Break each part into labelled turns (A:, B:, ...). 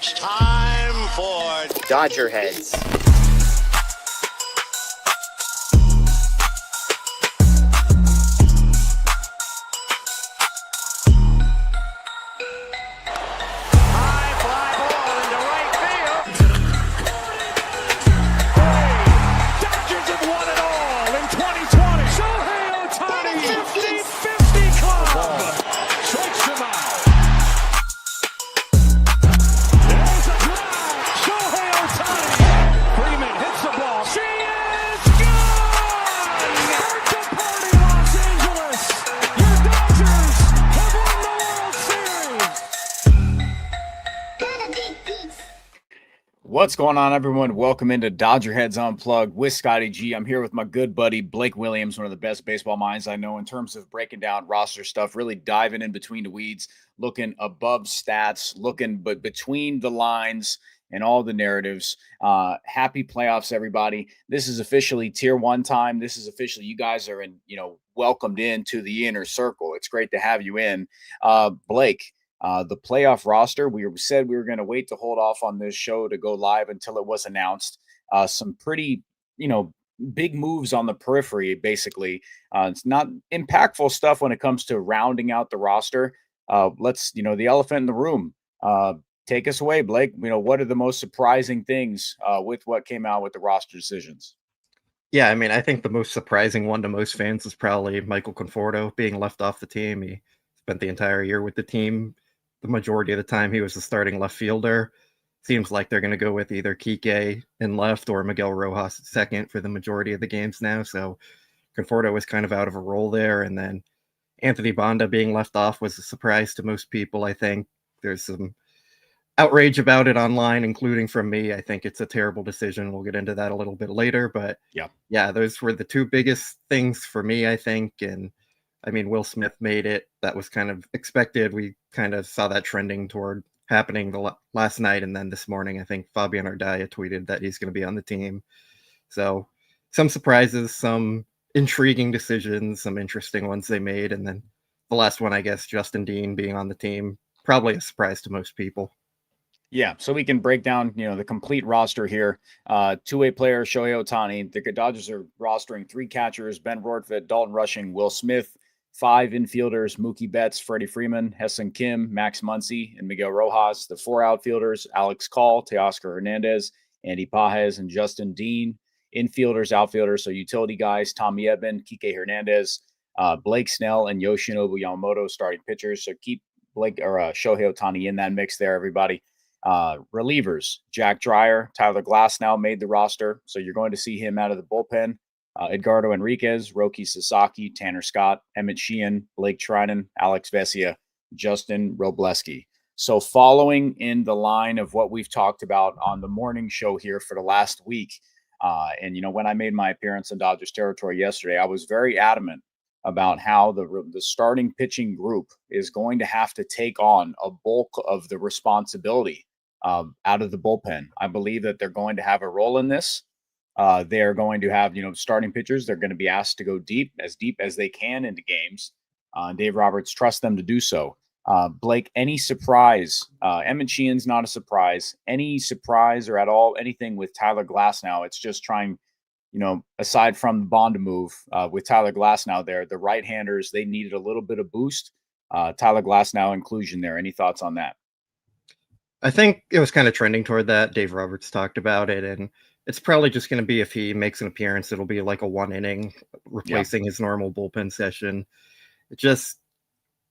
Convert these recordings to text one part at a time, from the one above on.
A: It's time for
B: DodgerHeads.
A: high fly ball into right field. Hey, Dodgers have won it all in 2020. Shohei Ohtani, 50-50 club. Strikes him out. There's a drive. Shohei Ohtani. Freeman hits the ball. She is gone. Birthday party, Los Angeles. Your Dodgers have won the World Series.
C: What's going on, everyone? Welcome into DodgerHeads Unplugged with Scotty G. I'm here with my good buddy Blake Williams, one of the best baseball minds I know in terms of breaking down roster stuff, really diving in between the weeds, looking above stats, looking but between the lines and all the narratives. Happy playoffs, everybody. This is officially tier one time. This is officially, you guys are welcomed into the inner circle. It's great to have you in. Blake, the playoff roster, we said we were going to wait to hold off on this show to go live until it was announced. Some pretty, big moves on the periphery, basically. It's not impactful stuff when it comes to rounding out the roster. The elephant in the room. Take us away, Blake. What are the most surprising things with what came out with the roster decisions?
D: Yeah, I mean, I think the most surprising one to most fans is probably Michael Conforto being left off the team. He spent the entire year with the team. The majority of the time, he was the starting left fielder. Seems like they're going to go with either Kike in left or Miguel Rojas at second for the majority of the games now. So Conforto was kind of out of a role there. And then Anthony Banda being left off was a surprise to most people, I think. There's some outrage about it online, including from me. I think it's a terrible decision. We'll get into that a little bit later. But yeah, those were the two biggest things for me, I think. And I mean, Will Smith made it. That was kind of expected. We kind of saw that trending toward happening last night. And then this morning, I think Fabian Ardaya tweeted that he's going to be on the team. So some surprises, some intriguing decisions, some interesting ones they made. And then the last one, I guess, Justin Dean being on the team, probably a surprise to most people.
C: Yeah, so we can break down, the complete roster here. Two-way player, Shohei Ohtani. The Dodgers are rostering 3 catchers, Ben Rortvedt, Dalton Rushing, Will Smith, 5 infielders, Mookie Betts, Freddie Freeman, Hesson Kim, Max Muncy, and Miguel Rojas. The 4 outfielders, Alex Call, Teoscar Hernandez, Andy Pages, and Justin Dean. Infielders, outfielders, so utility guys, Tommy Edman, Kike Hernandez, Blake Snell, and Yoshinobu Yamamoto starting pitchers. So keep Shohei Ohtani in that mix there, everybody. Relievers, Jack Dreyer, Tyler Glasnow made the roster, so you're going to see him out of the bullpen. Edgardo Enriquez, Roki Sasaki, Tanner Scott, Emmett Sheehan, Blake Trinan, Alex Vesia, Justin Robleski. So following in the line of what we've talked about on the morning show here for the last week, when I made my appearance in Dodgers territory yesterday, I was very adamant about how the starting pitching group is going to have to take on a bulk of the responsibility out of the bullpen. I believe that they're going to have a role in this. They're going to have, starting pitchers. They're going to be asked to go deep as they can into games. Dave Roberts trusts them to do so. Blake, any surprise? Emmett Sheehan's not a surprise. Any surprise or at all anything with Tyler Glasnow? It's just trying, aside from the Banda move with Tyler Glasnow there, the right-handers, they needed a little bit of boost. Tyler Glasnow inclusion there. Any thoughts on that?
D: I think it was kind of trending toward that. Dave Roberts talked about it, and it's probably just going to be, if he makes an appearance, it'll be like a 1 inning replacing his normal bullpen session.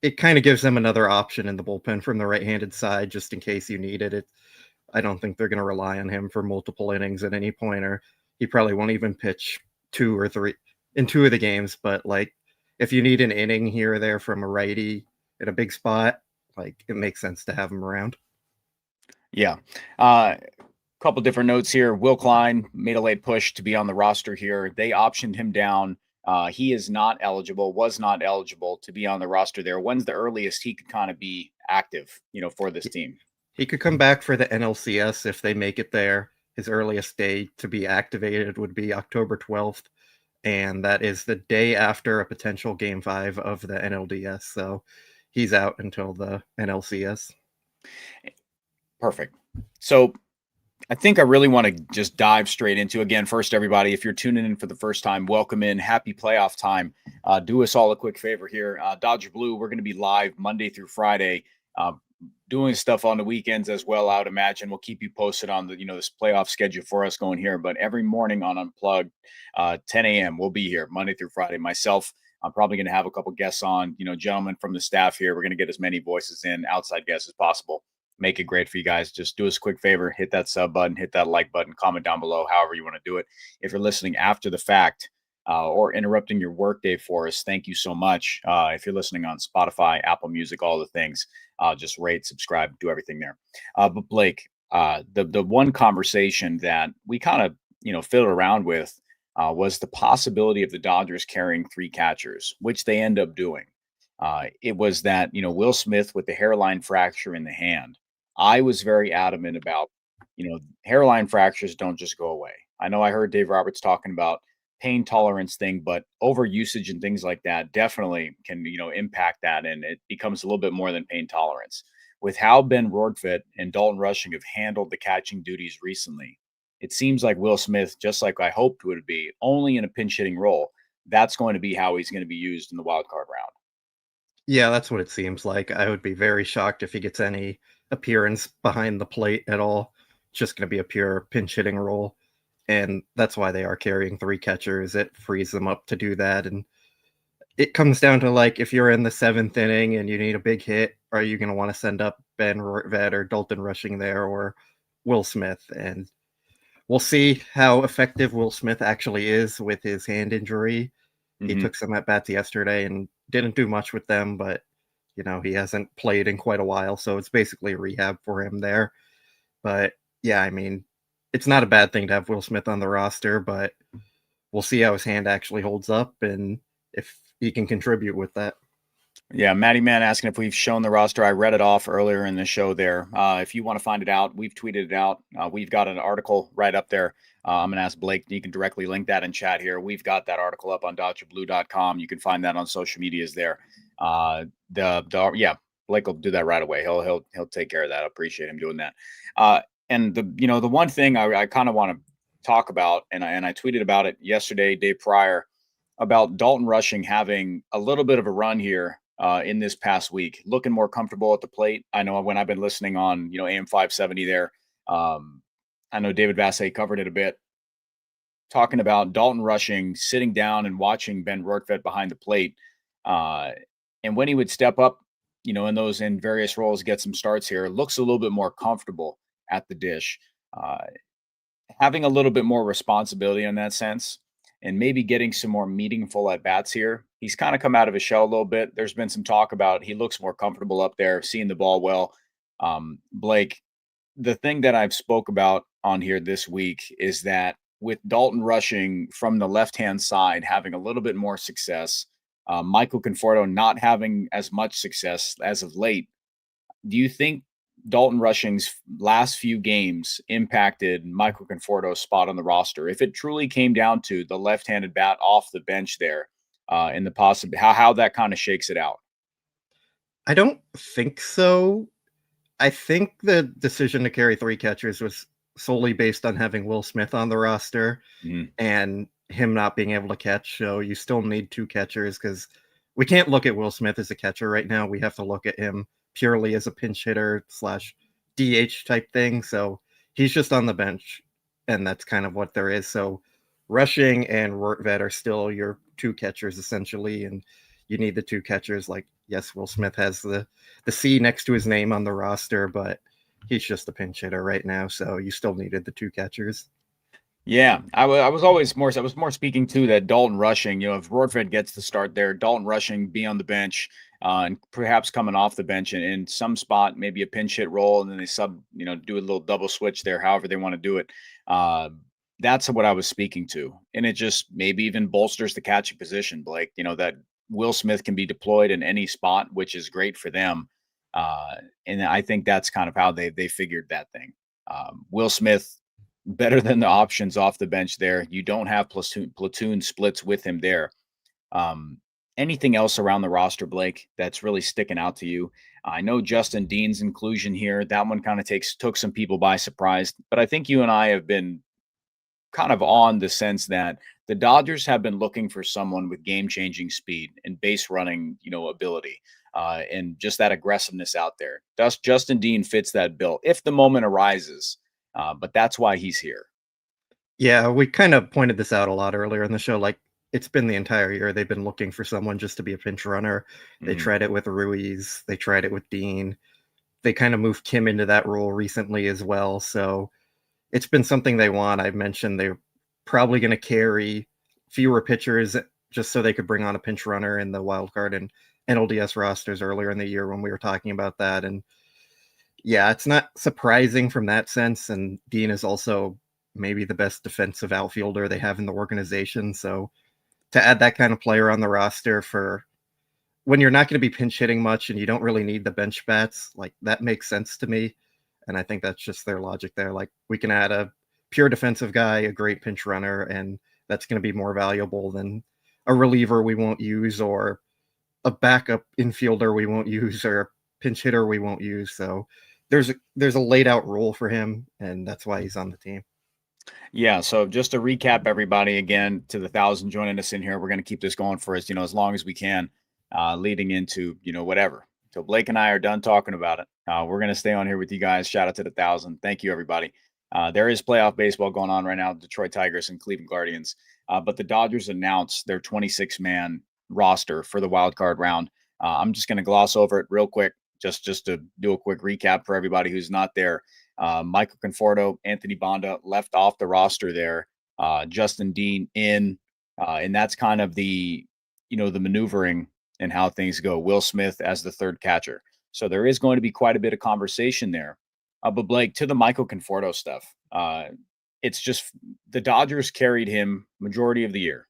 D: It kind of gives them another option in the bullpen from the right-handed side, just in case you need it. I don't think they're going to rely on him for multiple innings at any point, or he probably won't even pitch 2 or 3 in 2 of the games. But if you need an inning here or there from a righty at a big spot, it makes sense to have him around.
C: Yeah. Couple different notes here. Will Klein made a late push to be on the roster here. They optioned him down. He was not eligible to be on the roster there. When's the earliest he could kind of be active, for this team?
D: He could come back for the NLCS if they make it there. His earliest day to be activated would be October 12th, and that is the day after a potential Game 5 of the NLDS. So he's out until the NLCS.
C: Perfect. So I think I really want to just dive straight into, again, first, everybody, if you're tuning in for the first time, welcome in. Happy playoff time. Do us all a quick favor here. Dodger Blue, we're going to be live Monday through Friday, uh, doing stuff on the weekends as well. I would imagine we'll keep you posted on this playoff schedule for us going here. But every morning on Unplugged, 10 a.m., we'll be here Monday through Friday. Myself, I'm probably going to have a couple guests on, gentlemen from the staff here. We're going to get as many voices in, outside guests as possible. Make it great for you guys. Just do us a quick favor, hit that sub button, hit that like button, comment down below, however you want to do it. If you're listening after the fact or interrupting your workday for us, thank you so much. If you're listening on Spotify, Apple Music, all the things, just rate, subscribe, do everything there. But Blake, the one conversation that we kind of, fiddled around with was the possibility of the Dodgers carrying 3 catchers, which they end up doing. It was that, Will Smith with the hairline fracture in the hand. I was very adamant about, hairline fractures don't just go away. I know I heard Dave Roberts talking about pain tolerance thing, but over usage and things like that definitely can, impact that. And it becomes a little bit more than pain tolerance. With how Ben Rortvedt and Dalton Rushing have handled the catching duties recently, it seems like Will Smith, just like I hoped would be, only in a pinch hitting role. That's going to be how he's going to be used in the wild card round.
D: Yeah, that's what it seems like. I would be very shocked if he gets any appearance behind the plate at all. It's just going to be a pure pinch hitting role. And that's why they are carrying 3 catchers. It frees them up to do that. And it comes down to, like, if you're in the 7th inning and you need a big hit, are you going to want to send up Ben Rortvedt or Dalton Rushing there or Will Smith? And we'll see how effective Will Smith actually is with his hand injury. He took some at bats yesterday and didn't do much with them, but he hasn't played in quite a while, so it's basically rehab for him there. But yeah, I mean, it's not a bad thing to have Will Smith on the roster, but we'll see how his hand actually holds up and if he can contribute with that.
C: Yeah, Matty Man asking if we've shown the roster. I read it off earlier in the show there. If you want to find it out, we've tweeted it out. We've got an article right up there. I'm going to ask Blake. You can directly link that in chat here. We've got that article up on DodgerBlue.com. You can find that on social medias there. Yeah, Blake will do that right away. He'll take care of that. I appreciate him doing that. And the one thing I kind of want to talk about, and I tweeted about it yesterday, day prior, about Dalton Rushing having a little bit of a run here in this past week, looking more comfortable at the plate. I know when I've been listening on, AM 570 there, I know David Vassay covered it a bit, talking about Dalton Rushing sitting down and watching Ben Rortvedt behind the plate. And when he would step up, in various roles, get some starts here, looks a little bit more comfortable at the dish, having a little bit more responsibility in that sense, and maybe getting some more meaningful at bats here. He's kind of come out of his shell a little bit. There's been some talk about he looks more comfortable up there, seeing the ball well. Blake, the thing that I've spoke about on here this week is that with Dalton Rushing from the left-hand side having a little bit more success, Michael Conforto not having as much success as of late, do you think Dalton Rushing's last few games impacted Michael Conforto's spot on the roster? If it truly came down to the left-handed bat off the bench there, and the possible how that kind of shakes it out.
D: I don't think so. I think the decision to carry 3 catchers was solely based on having Will Smith on the roster and him not being able to catch. So you still need 2 catchers because we can't look at Will Smith as a catcher right now. We have to look at him purely as a pinch hitter / DH type thing. So he's just on the bench, and that's kind of what there is. So Rushing and Rortvedt are still your 2 catchers essentially, and you need the 2 catchers. Like, yes, Will Smith has the C next to his name on the roster, but he's just a pinch hitter right now. So you still needed the 2 catchers.
C: Yeah, I was more speaking to that Dalton Rushing. If Rortvedt gets the start there, Dalton Rushing be on the bench and perhaps coming off the bench in some spot, maybe a pinch hit role, and then they do a little double switch there, however they want to do it. That's what I was speaking to, and it just maybe even bolsters the catching position, Blake. That Will Smith can be deployed in any spot, which is great for them. And I think that's kind of how they figured that thing. Will Smith, better than the options off the bench there. You don't have platoon splits with him there. Anything else around the roster, Blake, that's really sticking out to you? I know Justin Dean's inclusion here. That one kind of took some people by surprise, but I think you and I have been kind of on the sense that the Dodgers have been looking for someone with game-changing speed and base running, ability, and just that aggressiveness out there. Justin Dean fits that bill if the moment arises, but that's why he's here.
D: Yeah, we kind of pointed this out a lot earlier in the show. Like, it's been the entire year they've been looking for someone just to be a pinch runner. They
C: Mhm.
D: tried it with Ruiz, they tried it with Dean. They kind of moved Kim into that role recently as well. So it's been something they want. I mentioned they're probably going to carry fewer pitchers just so they could bring on a pinch runner in the wild card and NLDS rosters earlier in the year when we were talking about that. And yeah, it's not surprising from that sense. And Dean is also maybe the best defensive outfielder they have in the organization. So to add that kind of player on the roster for when you're not going to be pinch hitting much and you don't really need the bench bats, like that makes sense to me. And I think that's just their logic there. Like, we can add a pure defensive guy, a great pinch runner, and that's going to be more valuable than a reliever we won't use, or a backup infielder we won't use, or a pinch hitter we won't use. So there's a laid out role for him, and that's why he's on the team.
C: Yeah. So just to recap, everybody, again, to the 1,000 joining us in here, we're going to keep this going for us, as long as we can, leading into, whatever. Till Blake and I are done talking about it. We're going to stay on here with you guys. Shout out to the 1,000. Thank you, everybody. There is playoff baseball going on right now, Detroit Tigers and Cleveland Guardians. But the Dodgers announced their 26-man roster for the wild card round. I'm just going to gloss over it real quick, just to do a quick recap for everybody who's not there. Michael Conforto, Anthony Banda left off the roster there. Justin Dean in, and that's kind of the maneuvering and how things go. Will Smith as the third catcher. So there is going to be quite a bit of conversation there. But Blake, to the Michael Conforto stuff, it's just the Dodgers carried him majority of the year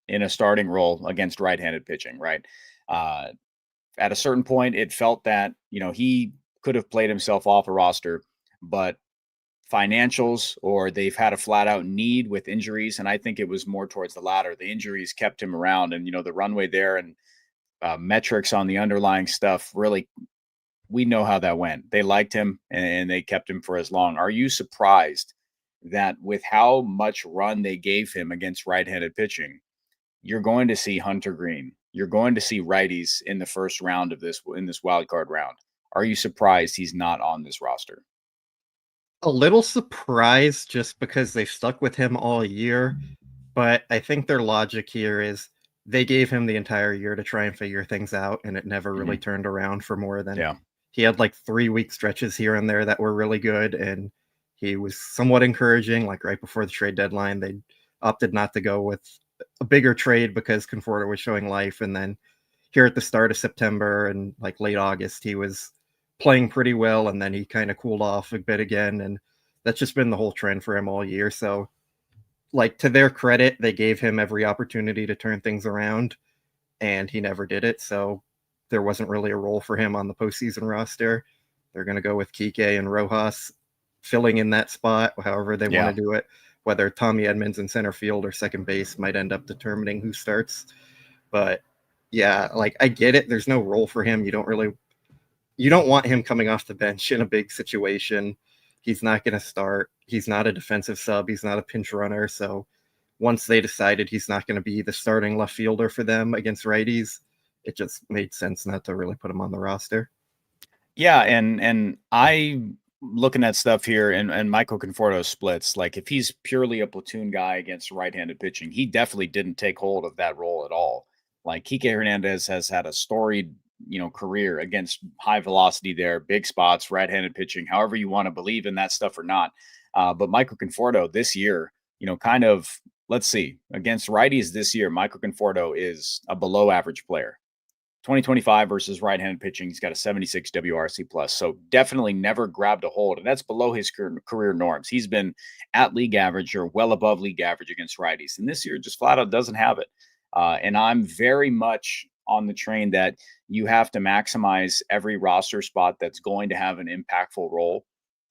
C: in a starting role against right-handed pitching, right? At a certain point, it felt that, he could have played himself off a roster, but financials, or they've had a flat out need with injuries. And I think it was more towards the latter. The injuries kept him around, and, the runway there and metrics on the underlying stuff, really, we know how that went. They liked him and they kept him for as long. Are you surprised that with how much run they gave him against right-handed pitching, you're going to see Hunter Green, you're going to see righties in the first round of this wild card round? Are you surprised he's not on this roster?
D: A little surprised just because they've stuck with him all year, but I think their logic here is they gave him the entire year to try and figure things out, and it never really turned around for more than
C: Yeah.
D: he had like 3 week stretches here and there that were really good, and he was somewhat encouraging. Like right before the trade deadline, they opted not to go with a bigger trade because Conforto was showing life, and then here at the start of September and like late August, he was playing pretty well, and then he kind of cooled off a bit again, and that's just been the whole trend for him all year. So, like, to their credit, they gave him every opportunity to turn things around, and he never did it. So there wasn't really a role for him on the postseason roster. They're going to go with Kike and Rojas filling in that spot, however they want to do it. Whether Tommy Edmonds in center field or second base might end up determining who starts. But yeah, like, I get it. There's no role for him. You don't want him coming off the bench in a big situation. He's not going to start. He's not a defensive sub. He's not a pinch runner. So once they decided he's not going to be the starting left fielder for them against righties, it just made sense not to really put him on the roster.
C: Yeah, and I looking at stuff here and Michael Conforto splits. Like, if he's purely a platoon guy against right-handed pitching, he definitely didn't take hold of that role at all. Like, Kike Hernandez has had a storied, career against high velocity there, big spots, right-handed pitching, however you want to believe in that stuff or not. But Michael Conforto this year, kind of, let's see, against righties this year, Michael Conforto is a below average player. 2025 versus right-handed pitching, he's got a 76 WRC plus. So definitely never grabbed a hold, and that's below his career norms. He's been at league average or well above league average against righties, and this year just flat out doesn't have it. And I'm very much on the train that you have to maximize every roster spot that's going to have an impactful role.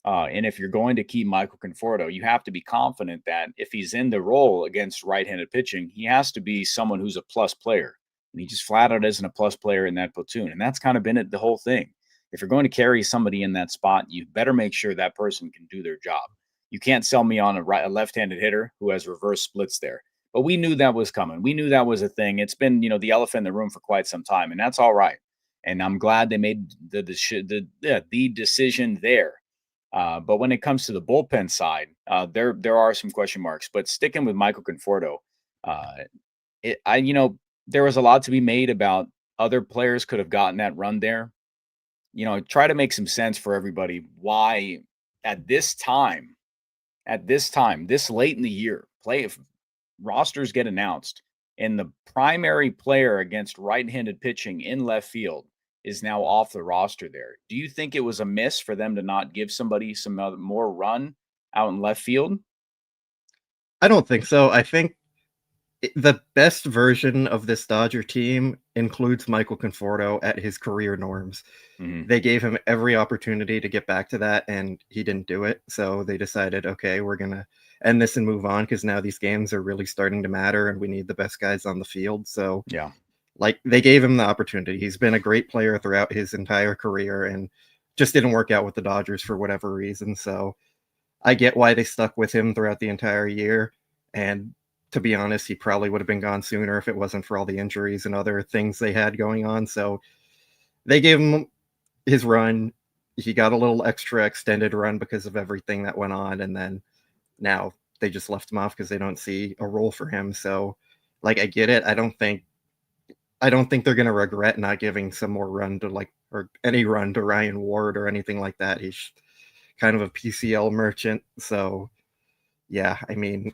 C: And if you're going to keep Michael Conforto, you have to be confident that if he's in the role against right-handed pitching, he has to be someone who's a plus player. And he just flat out isn't a plus player in that platoon. And that's kind of been it the whole thing. If you're going to carry somebody in that spot, you better make sure that person can do their job. You can't sell me on a left-handed hitter who has reverse splits there. But we knew that was coming. We knew that was a thing. It's been, the elephant in the room for quite some time, and that's all right. And I'm glad they made the decision there. But when it comes to the bullpen side, there are some question marks. But sticking with Michael Conforto, there was a lot to be made about other players could have gotten that run there. Try to make some sense for everybody why at this time, this late in the year, if rosters get announced and the primary player against right-handed pitching in left field is now off the roster there. Do you think it was a miss for them to not give somebody some more run out in left field?
D: I don't think so. I think the best version of this Dodger team includes Michael Conforto at his career norms.
C: Mm-hmm.
D: They gave him every opportunity to get back to that, and he didn't do it. So they decided, okay, we're going to end this and move on because now these games are really starting to matter and we need the best guys on the field. So
C: yeah,
D: they gave him the opportunity. He's been a great player throughout his entire career and just didn't work out with the Dodgers for whatever reason. So I get why they stuck with him throughout the entire year. And to be honest, he probably would have been gone sooner if it wasn't for all the injuries and other things they had going on. So they gave him his run. He got a little extra extended run because of everything that went on. And then now they just left him off because they don't see a role for him. So I get it. I don't think they're going to regret not giving some more run to or any run to Ryan Ward or anything like that. He's kind of a PCL merchant. So yeah, I mean,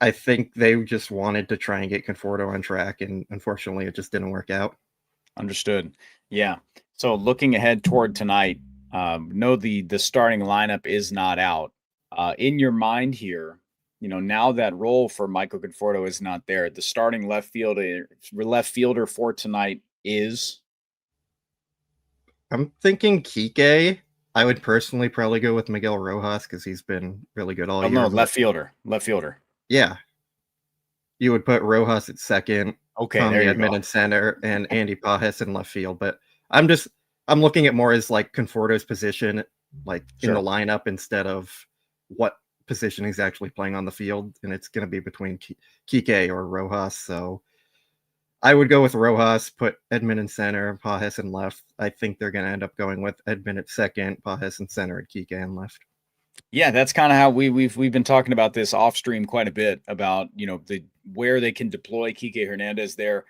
D: I think they just wanted to try and get Conforto on track, and unfortunately it just didn't work out.
C: Understood. Yeah. So looking ahead toward tonight, no, the starting lineup is not out. In your mind here, now that role for Michael Conforto is not there. The starting left fielder for tonight is.
D: I'm thinking Kike. I would personally probably go with Miguel Rojas because he's been really good all year.
C: No, left fielder.
D: Yeah. You would put Rojas at second,
C: okay,
D: Tommy
C: there you
D: Edman
C: go.
D: in center, and Andy Pajes in left field. But I'm looking at more as Conforto's position, in the lineup instead of what position he's actually playing on the field. And it's going to be between Kike or Rojas. So I would go with Rojas, put Edman in center, Pajes in left. I think they're going to end up going with Edman at second, Pajes in center, and Kike in left.
C: Yeah, that's kind of how we've been talking about this off stream quite a bit about where they can deploy Kike Hernandez there.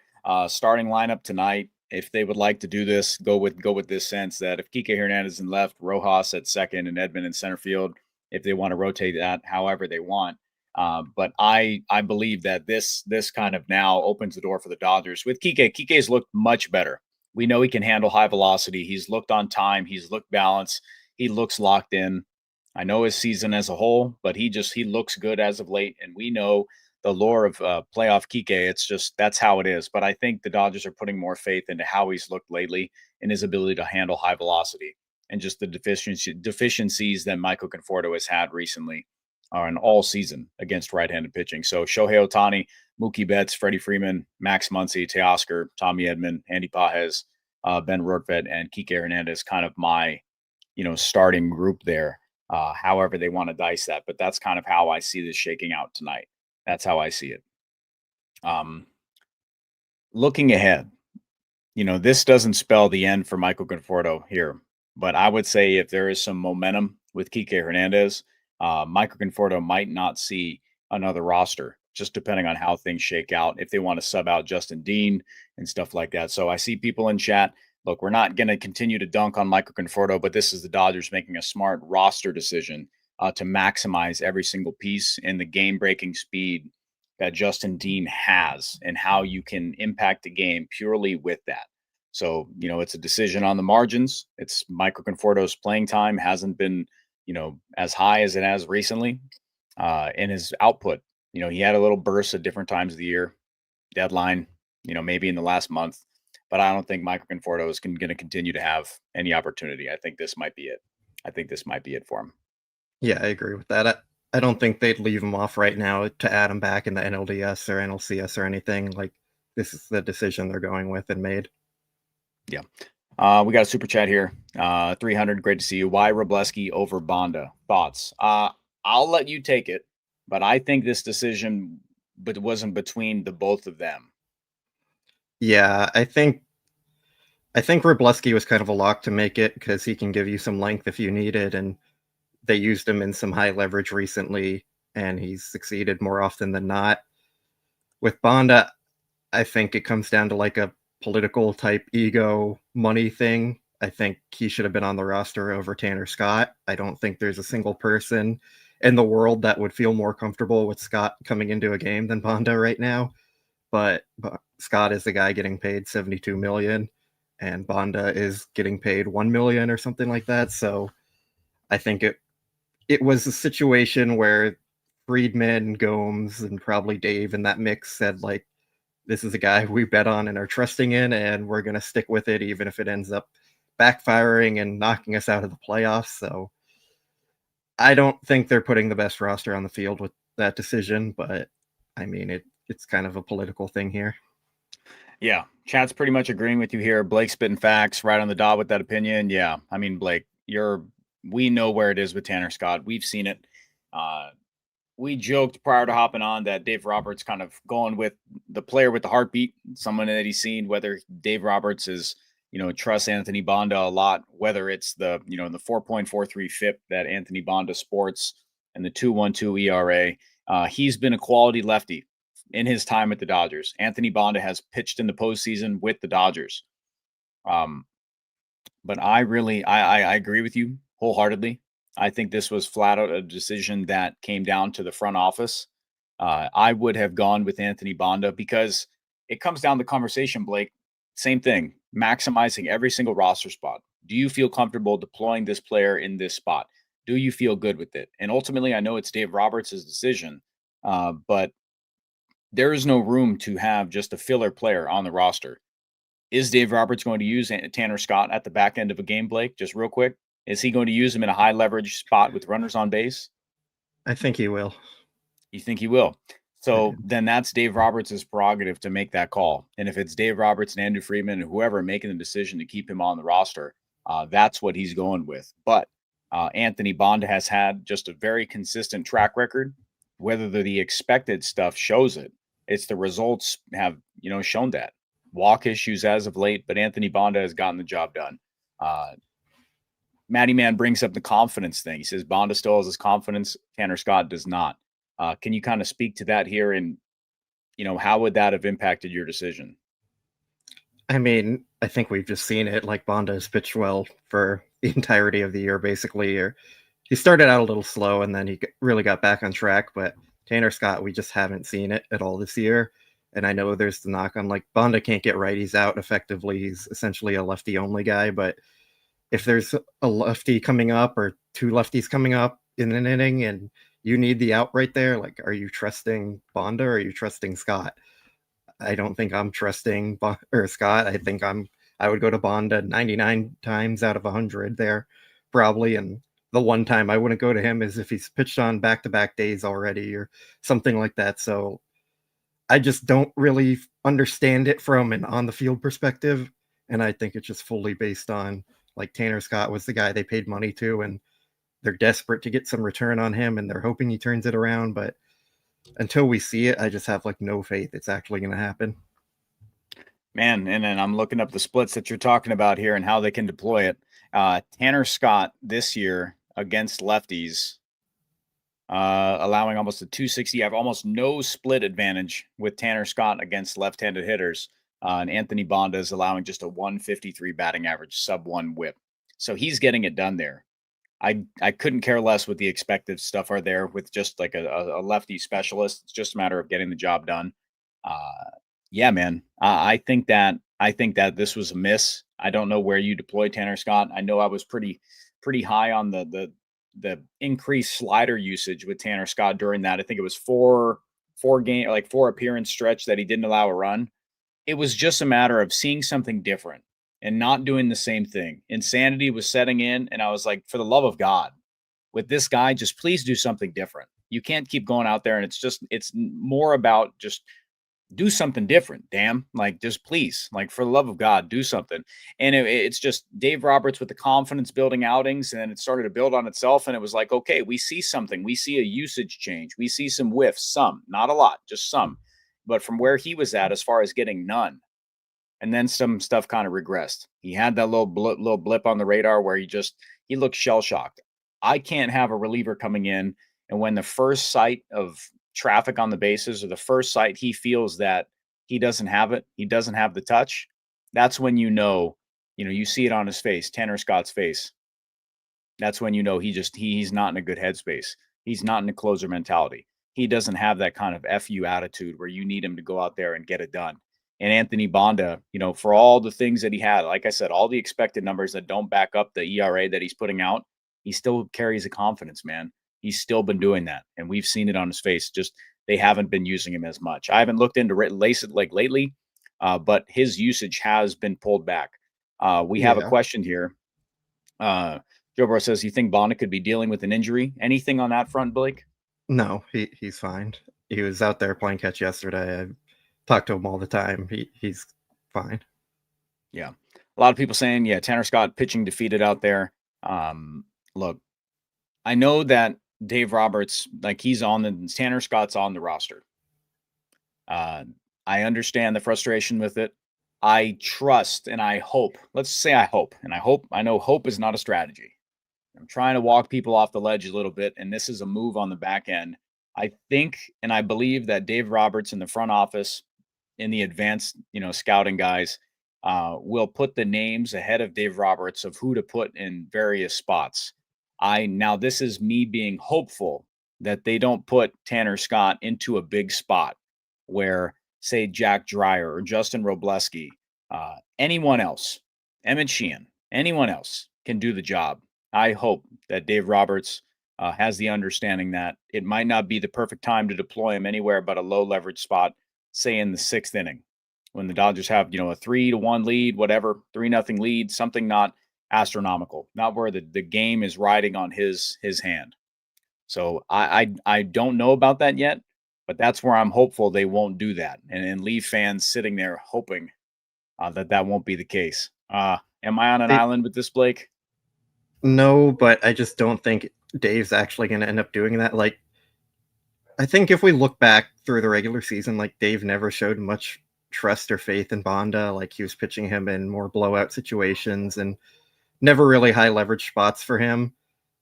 C: Starting lineup tonight, if they would like to do this, go with this sense that if Kike Hernandez in left, Rojas at second, and Edman in center field, if they want to rotate that however they want. But I believe that this kind of now opens the door for the Dodgers with Kike. Kike's looked much better. We know he can handle high velocity. He's looked on time. He's looked balanced. He looks locked in. I know his season as a whole, but he looks good as of late. And we know the lore of playoff Kike. It's just, that's how it is. But I think the Dodgers are putting more faith into how he's looked lately and his ability to handle high velocity and just the deficiencies that Michael Conforto has had recently on all season against right-handed pitching. So Shohei Ohtani, Mookie Betts, Freddie Freeman, Max Muncy, Teoscar, Tommy Edman, Andy Pajes, Ben Rortvedt, and Kike Hernandez, kind of my, starting group there. However they want to dice that, but that's kind of how I see this shaking out tonight. That's how I see it. Looking ahead, this doesn't spell the end for Michael Conforto here, but I would say if there is some momentum with Kike Hernandez, Michael Conforto might not see another roster, just depending on how things shake out, if they want to sub out Justin Dean and stuff like that. So I see people in chat. Look, we're not going to continue to dunk on Michael Conforto, but this is the Dodgers making a smart roster decision to maximize every single piece and the game-breaking speed that Justin Dean has and how you can impact the game purely with that. So, it's a decision on the margins. It's Michael Conforto's playing time hasn't been, as high as it has recently. And his output, he had a little burst at different times of the year, deadline, maybe in the last month. But I don't think Michael Conforto is going to continue to have any opportunity. I think this might be it. I think this might be it for him.
D: Yeah, I agree with that. I don't think they'd leave him off right now to add him back in the NLDS or NLCS or anything. This is the decision they're going with and made.
C: Yeah. We got a super chat here. 300. Great to see you. Why Robleski over Banda? Thoughts? I'll let you take it, but I think this decision wasn't between the both of them.
D: Yeah, I think Wroblewski was kind of a lock to make it because he can give you some length if you need it, and they used him in some high leverage recently, and he's succeeded more often than not. With Banda, I think it comes down to like a political type ego money thing. I think he should have been on the roster over Tanner Scott. I don't think there's a single person in the world that would feel more comfortable with Scott coming into a game than Banda right now. But Scott is the guy getting paid 72 million and Banda is getting paid 1 million or something like that. So I think it was a situation where Friedman, Gomes, and probably Dave in that mix said like, this is a guy we bet on and are trusting in, and we're going to stick with it even if it ends up backfiring and knocking us out of the playoffs. So I don't think they're putting the best roster on the field with that decision, but I mean it's kind of a political thing here.
C: Yeah, chat's pretty much agreeing with you here. Blake spitting facts right on the dot with that opinion. Yeah, I mean, Blake, we know where it is with Tanner Scott. We've seen it. We joked prior to hopping on that Dave Roberts kind of going with the player with the heartbeat, someone that he's seen, whether Dave Roberts is, trusts Anthony Banda a lot, whether it's the 4.43 FIP that Anthony Banda sports and the 2.12 ERA. He's been a quality lefty in his time at the Dodgers. Anthony Banda has pitched in the postseason with the Dodgers. But I agree with you wholeheartedly. I think this was flat out a decision that came down to the front office. I would have gone with Anthony Banda because it comes down to conversation, Blake. Same thing, maximizing every single roster spot. Do you feel comfortable deploying this player in this spot? Do you feel good with it? And ultimately, I know it's Dave Roberts' decision, but there is no room to have just a filler player on the roster. Is Dave Roberts going to use Tanner Scott at the back end of a game, Blake? Just real quick. Is he going to use him in a high leverage spot with runners on base?
D: I think he will.
C: You think he will? So then that's Dave Roberts' prerogative to make that call. And if it's Dave Roberts and Andrew Friedman and whoever making the decision to keep him on the roster, that's what he's going with. But Anthony Banda has had just a very consistent track record. Whether the expected stuff shows it, it's the results have shown that. Walk issues as of late, but Anthony Banda has gotten the job done. Matty Man brings up the confidence thing. He says Banda still has his confidence. Tanner Scott does not. Can you kind of speak to that here? And, how would that have impacted your decision?
D: I mean, I think we've just seen it. Like Banda has pitched well for the entirety of the year, basically. Or he started out a little slow and then he really got back on track. But Tanner Scott, we just haven't seen it at all this year. And I know there's the knock on like Banda can't get righties out effectively. He's essentially a lefty only guy. But if there's a lefty coming up or two lefties coming up in an inning and you need the out right there, like, are you trusting Banda or are you trusting Scott? I don't think I'm trusting Scott. I would go to Banda 99 times out of 100 there, probably. And the one time I wouldn't go to him is if he's pitched on back-to-back days already or something like that. So I just don't really understand it from an on-the-field perspective. And I think it's just fully based on, like, Tanner Scott was the guy they paid money to, and they're desperate to get some return on him, and they're hoping he turns it around. But until we see it, I just have, like, no faith it's actually going to happen.
C: Man, and then I'm looking up the splits that you're talking about here and how they can deploy it. Tanner Scott this year against lefties, allowing almost a 260. I have almost no split advantage with Tanner Scott against left-handed hitters. And Anthony Banda is allowing just a 153 batting average, sub one whip. So he's getting it done there. I couldn't care less what the expected stuff are there with just like a lefty specialist. It's just a matter of getting the job done. Yeah, man. I think that this was a miss. I don't know where you deploy Tanner Scott. I know I was pretty high on the increased slider usage with Tanner Scott during that. I think it was four appearance stretch that he didn't allow a run. It was just a matter of seeing something different and not doing the same thing. Insanity was setting in, and I was like, for the love of God, with this guy, just please do something different. You can't keep going out there, and it's more about just do something different. Damn, like just please, like for the love of God, do something. And it's just Dave Roberts with the confidence building outings, and then it started to build on itself. And it was like, okay, we see something. We see a usage change. We see some whiffs, some, not a lot, just some. But from where he was at, as far as getting none, and then some stuff kind of regressed. He had that little blip on the radar where he looked shell shocked. I can't have a reliever coming in, and when the first sight of traffic on the bases, or the first sight he feels that he doesn't have it, he doesn't have the touch, that's when you see it on his face, Tanner Scott's face. That's when he's not in a good headspace. He's not in a closer mentality. He doesn't have that kind of FU attitude where you need him to go out there and get it done. And Anthony Banda, for all the things that he had, like I said, all the expected numbers that don't back up the ERA that he's putting out, he still carries a confidence, man. He's still been doing that. And we've seen it on his face. Just they haven't been using him as much. I haven't looked into it like lately, but his usage has been pulled back. We have a question here. Joe Burrow says, you think Banda could be dealing with an injury? Anything on that front, Blake?
D: No, he's fine. He was out there playing catch yesterday. I talk to him all the time. He's fine.
C: Yeah. A lot of people saying, yeah, Tanner Scott pitching defeated out there. Look, I know that Dave Roberts, like Tanner Scott's on the roster. I understand the frustration with it. I trust and I hope, let's say I hope, and I know hope is not a strategy. I'm trying to walk people off the ledge a little bit, and this is a move on the back end. I think and I believe that Dave Roberts in the front office, in the advanced, scouting guys, will put the names ahead of Dave Roberts of who to put in various spots. Now this is me being hopeful that they don't put Tanner Scott into a big spot where, say, Jack Dreyer or Justin Robleski, anyone else, Emmett Sheehan, anyone else can do the job. I hope that Dave Roberts has the understanding that it might not be the perfect time to deploy him anywhere but a low leverage spot, say in the 6th inning, when the Dodgers have, a 3-1 lead, whatever, 3-0 lead, something not astronomical, not where the game is riding on his hand. So I don't know about that yet, but that's where I'm hopeful they won't do that and leave fans sitting there hoping that won't be the case. Am I on an island with this, Blake?
D: No, but I just don't think Dave's actually going to end up doing that. Like, I think if we look back through the regular season, like Dave never showed much trust or faith in Banda. Like he was pitching him in more blowout situations and never really high leverage spots for him.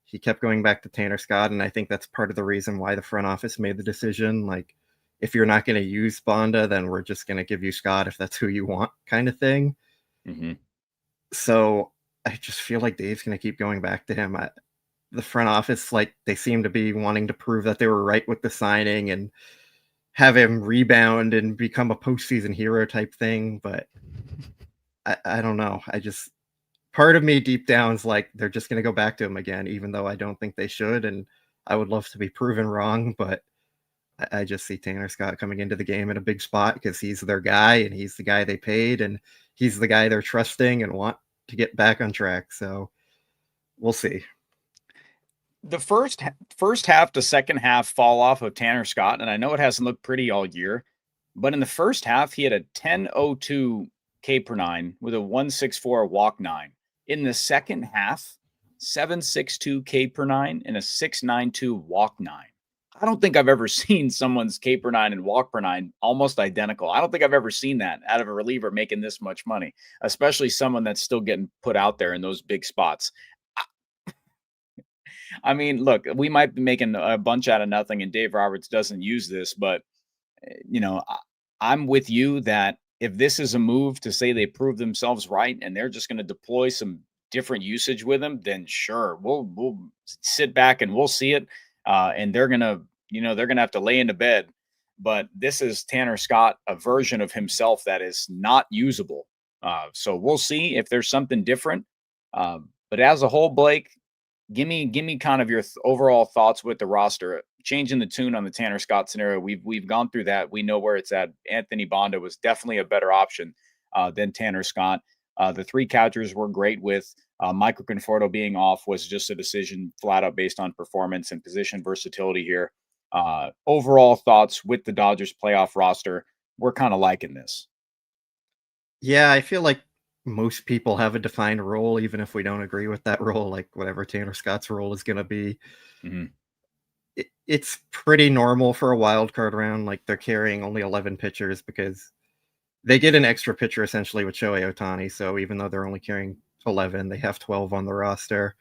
D: He kept going back to Tanner Scott, and I think that's part of the reason why the front office made the decision. Like, if you're not going to use Banda, then we're just going to give you Scott if that's who you want, kind of thing.
C: Mm-hmm.
D: So I just feel like Dave's going to keep going back to him. The front office, like, they seem to be wanting to prove that they were right with the signing and have him rebound and become a postseason hero type thing. But I don't know. Part of me deep down is like, they're just going to go back to him again, even though I don't think they should. And I would love to be proven wrong, but I just see Tanner Scott coming into the game in a big spot because he's their guy and he's the guy they paid and he's the guy they're trusting and want to get back on track. So we'll see.
C: The first half to second half fall off of Tanner Scott, and I know it hasn't looked pretty all year, but in the first half, he had a 10.02 K per nine with a 1.64 walk 9. In the second half, 7.62 K per nine and a 6.92 walk 9. I don't think I've ever seen someone's K per nine and walk per nine almost identical. I don't think I've ever seen that out of a reliever making this much money, especially someone that's still getting put out there in those big spots. I mean, look, we might be making a bunch out of nothing and Dave Roberts doesn't use this, but I'm with you that if this is a move to say they prove themselves right and they're just going to deploy some different usage with him, then sure, we'll sit back and we'll see it. And they're gonna have to lay into bed. But this is Tanner Scott, a version of himself that is not usable. So we'll see if there's something different. But as a whole, Blake, give me kind of your overall thoughts with the roster. Changing the tune on the Tanner Scott scenario, we've gone through that. We know where it's at. Anthony Banda was definitely a better option than Tanner Scott. The 3 catchers were great with Michael Conforto being off was just a decision flat out based on performance and position versatility here. Overall thoughts with the Dodgers playoff roster we're kind of liking this.
D: Yeah, I feel like most people have a defined role, even if we don't agree with that role, like whatever Tanner Scott's role is going to be.
C: Mhm.
D: It's pretty normal for a wild card round. Like they're carrying only 11 pitchers because they get an extra pitcher essentially with Shohei Ohtani. So even though they're only carrying 11, they have 12 on the roster.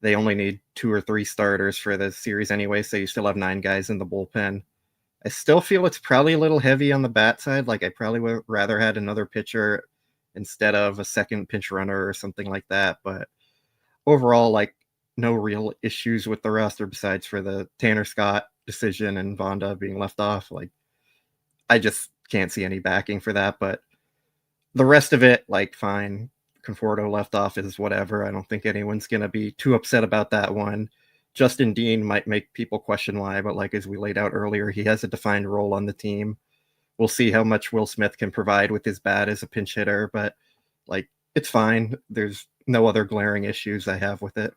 D: They only need 2 or 3 starters for the series anyway, so you still have 9 guys in the bullpen. I still feel it's probably a little heavy on the bat side. Like I probably would rather had another pitcher instead of a second pinch runner or something like that. But overall, like no real issues with the roster besides for the Tanner Scott decision and Banda being left off. Like I just can't see any backing for that. But the rest of it, like fine. Conforto left off is whatever. I don't think anyone's going to be too upset about that one. Justin Dean might make people question why, but like as we laid out earlier, he has a defined role on the team. We'll see how much Will Smith can provide with his bat as a pinch hitter, but like it's fine. There's no other glaring issues I have with it.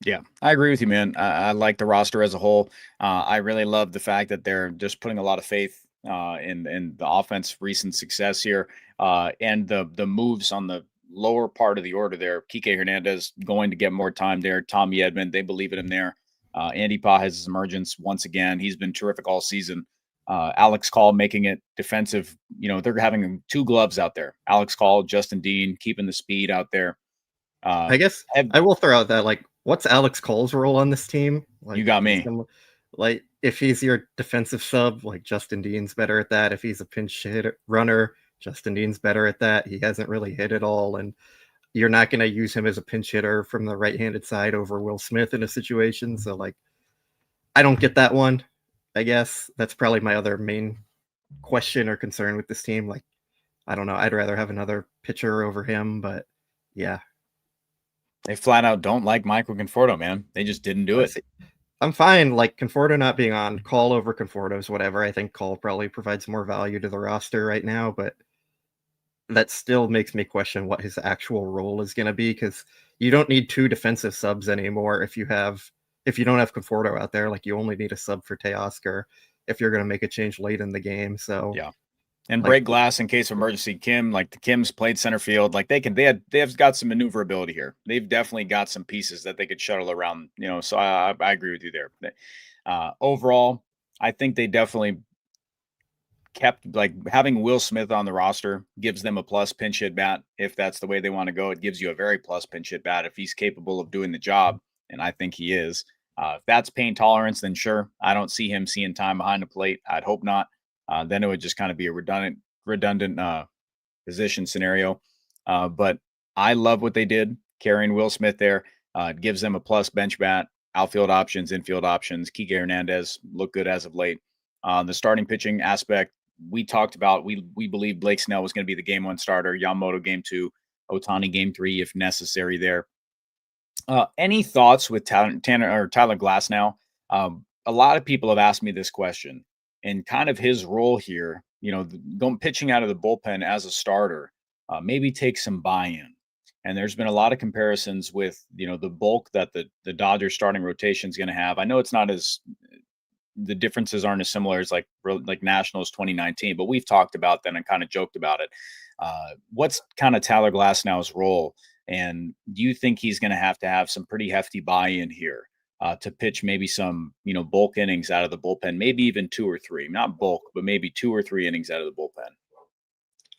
C: Yeah, I agree with you, man. I like the roster as a whole. I really love the fact that they're just putting a lot of faith in the offense, recent success here, and the moves on the lower part of the order there. Kike Hernandez going to get more time there. Tommy Edman, they believe in him there. Andy Pa has his emergence once again. He's been terrific all season. Alex Call making it defensive. You know, they're having 2 gloves out there. Alex Call, Justin Dean, keeping the speed out there.
D: I guess
C: Have,
D: I will throw out that like, what's Alex Cole's role on this team? Like,
C: you got me.
D: Like, if he's your defensive sub, like Justin Dean's better at that. If he's a pinch hitter runner, Justin Dean's better at that. He hasn't really hit it all, and you're not going to use him as a pinch hitter from the right-handed side over Will Smith in a situation. So, like, I don't get that one. I guess that's probably my other main question or concern with this team. Like, I don't know. I'd rather have another pitcher over him, but yeah.
C: They flat out don't like Michael Conforto, man. They just didn't do it.
D: I'm fine. Like Conforto not being on, Call over Conforto's whatever. I think Call probably provides more value to the roster right now, but that still makes me question what his actual role is going to be because you don't need 2 defensive subs anymore if you don't have Conforto out there. Like you only need a sub for Teoscar if you're going to make a change late in the game. So
C: yeah. And
D: like,
C: break glass in case of emergency. The Kim's played center field. Like they have got some maneuverability here. They've definitely got some pieces that they could shuttle around, you know, so I agree with you there. Overall, I think they definitely kept like having Will Smith on the roster gives them a plus pinch hit bat. If that's the way they want to go, it gives you a very plus pinch hit bat if he's capable of doing the job. And I think he is. If that's pain tolerance, then sure. I don't see him seeing time behind the plate. I'd hope not. Then it would just kind of be a redundant position scenario. But I love what they did carrying Will Smith there. It gives them a plus bench bat, outfield options, infield options. Kike Hernandez looked good as of late. The starting pitching aspect we talked about. We believe Blake Snell was going to be the game 1 starter, Yamamoto game 2, Ohtani game 3 if necessary there. Any thoughts with Tyler Glasnow? A lot of people have asked me this question. And kind of his role here, you know, going pitching out of the bullpen as a starter, maybe take some buy-in. And there's been a lot of comparisons with, you know, the bulk that the Dodgers starting rotation is going to have. I know it's not as the differences aren't as similar as like Nationals 2019, but we've talked about that and kind of joked about it. What's kind of Tyler Glasnow's role? And do you think he's going to have some pretty hefty buy-in here? To pitch maybe some, you know, bulk innings out of the bullpen, maybe even 2 or 3, not bulk, but maybe 2 or 3 innings out of the bullpen.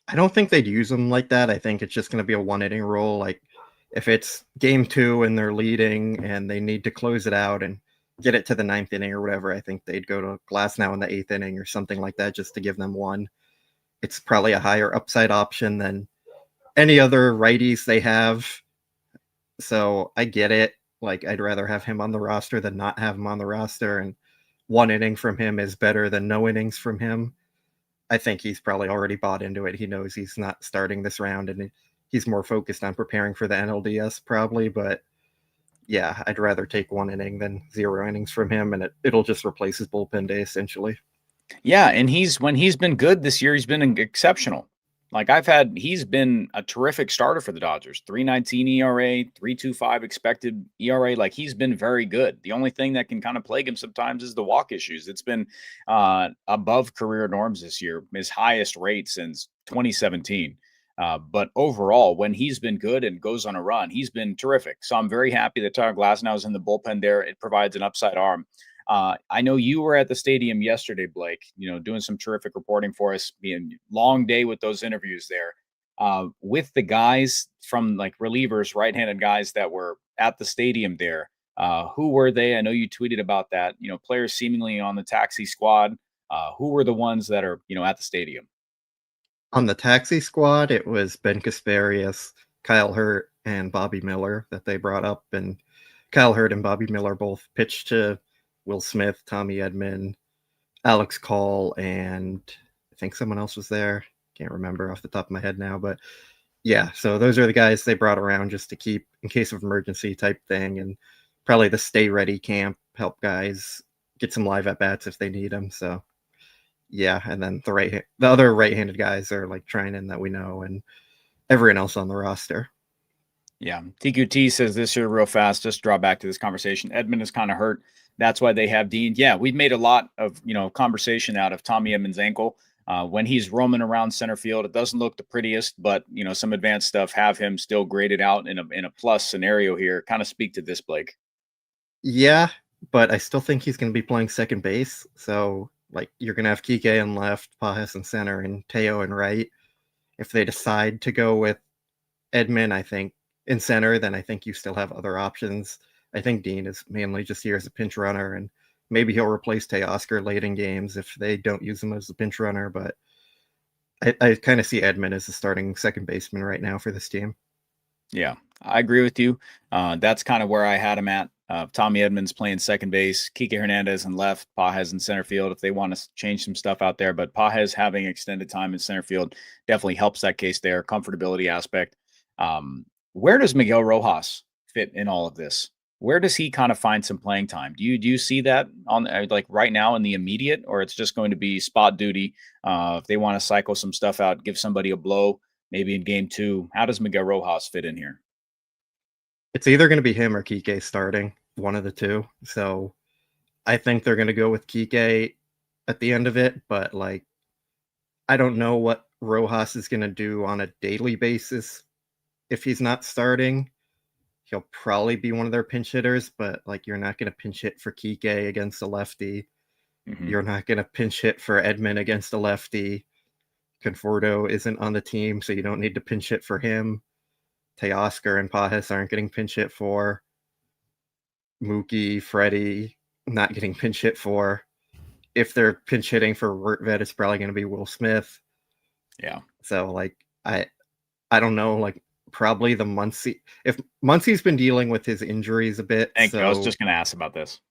D: I don't think they'd use him like that. I think it's just going to be a 1-inning role. Like if it's game 2 and they're leading and they need to close it out and get it to the 9th inning or whatever, I think they'd go to Glasnow in the 8th inning or something like that just to give them one. It's probably a higher upside option than any other righties they have. So I get it. Like I'd rather have him on the roster than not have him on the roster, and 1 inning from him is better than no innings from him. I think he's probably already bought into it. He knows he's not starting this round and he's more focused on preparing for the NLDS probably, but yeah, I'd rather take 1 inning than 0 innings from him, and it'll just replace his bullpen day essentially.
C: Yeah, and when he's been good this year, he's been exceptional. Like he's been a terrific starter for the Dodgers. 3.19 ERA, 3.25 expected ERA. Like he's been very good. The only thing that can kind of plague him sometimes is the walk issues. It's been above career norms this year, his highest rate since 2017. But overall, when he's been good and goes on a run, he's been terrific. So I'm very happy that Tyler Glasnow is in the bullpen there. It provides an upside arm. I know you were at the stadium yesterday, Blake, doing some terrific reporting for us, being long day with those interviews there. With the guys from like relievers, right-handed guys that were at the stadium there. Who were they? I know you tweeted about that, players seemingly on the taxi squad. Who were the ones that are, at the stadium?
D: On the taxi squad, it was Ben Kasparius, Kyle Hurt, and Bobby Miller that they brought up. And Kyle Hurt and Bobby Miller both pitched to Will Smith, Tommy Edman, Alex Call, and I think someone else was there. Can't remember off the top of my head now, but yeah, so those are the guys they brought around just to keep in case of emergency type thing, and probably the stay ready camp, help guys get some live at bats if they need them. So yeah, and then the other right-handed guys are like Trinan that we know, and everyone else on the roster.
C: Yeah, TQT says this year real fast. Just draw back to this conversation. Edman is kind of hurt. That's why they have Dean. Yeah, we've made a lot of conversation out of Tommy Edman's ankle. When he's roaming around center field, it doesn't look the prettiest, but some advanced stuff have him still graded out in a plus scenario here. Kind of speak to this, Blake.
D: Yeah, but I still think he's going to be playing second base. So like you're going to have Kike in left, Pajas in center, and Teo in right. If they decide to go with Edman, I think in center, then I think you still have other options. I think Dean is mainly just here as a pinch runner, and maybe he'll replace Teoscar late in games if they don't use him as a pinch runner. But I kind of see Edman as the starting second baseman right now for this team.
C: Yeah, I agree with you. That's kind of where I had him at. Tommy Edman's playing second base, Kike Hernandez in left, Pajas in center field if they want to change some stuff out there. But Pajas having extended time in center field definitely helps that case there, comfortability aspect. Where does Miguel Rojas fit in all of this? Where does he kind of find some playing time? Do you see that on like right now in the immediate, or it's just going to be spot duty? If they want to cycle some stuff out, give somebody a blow, maybe in game 2, how does Miguel Rojas fit in here?
D: It's either going to be him or Kike starting, one of the two. So I think they're going to go with Kike at the end of it, but like I don't know what Rojas is going to do on a daily basis if he's not starting. He'll probably be one of their pinch hitters, but like you're not going to pinch hit for Kike against a lefty. Mm-hmm. You're not going to pinch hit for Edman against a lefty. Conforto isn't on the team, so you don't need to pinch hit for him. Teoscar and Pajas aren't getting pinch hit for. Mookie, Freddie, not getting pinch hit for. If they're pinch hitting for Rortvedt, it's probably going to be Will Smith.
C: Yeah.
D: So like I don't know, like probably the Muncy. If Muncy's been dealing with his injuries a bit.
C: I was just going to ask about this.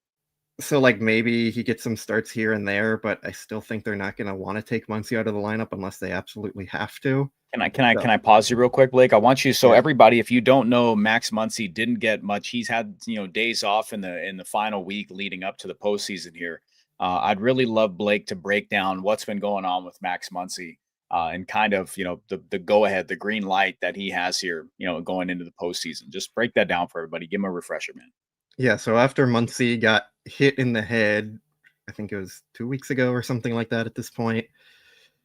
D: So like maybe he gets some starts here and there, but I still think they're not going to want to take Muncy out of the lineup unless they absolutely have to.
C: Can I pause you real quick, Blake? I want you. So everybody, if you don't know, Max Muncy didn't get much. He's had days off in the final week leading up to the postseason here. I'd really love Blake to break down what's been going on with Max Muncy and kind of the go ahead, the green light that he has here, going into the postseason. Just break that down for everybody. Give him a refresher, man.
D: Yeah. So after Muncy got hit in the head, I think it was 2 weeks ago or something like that. At this point,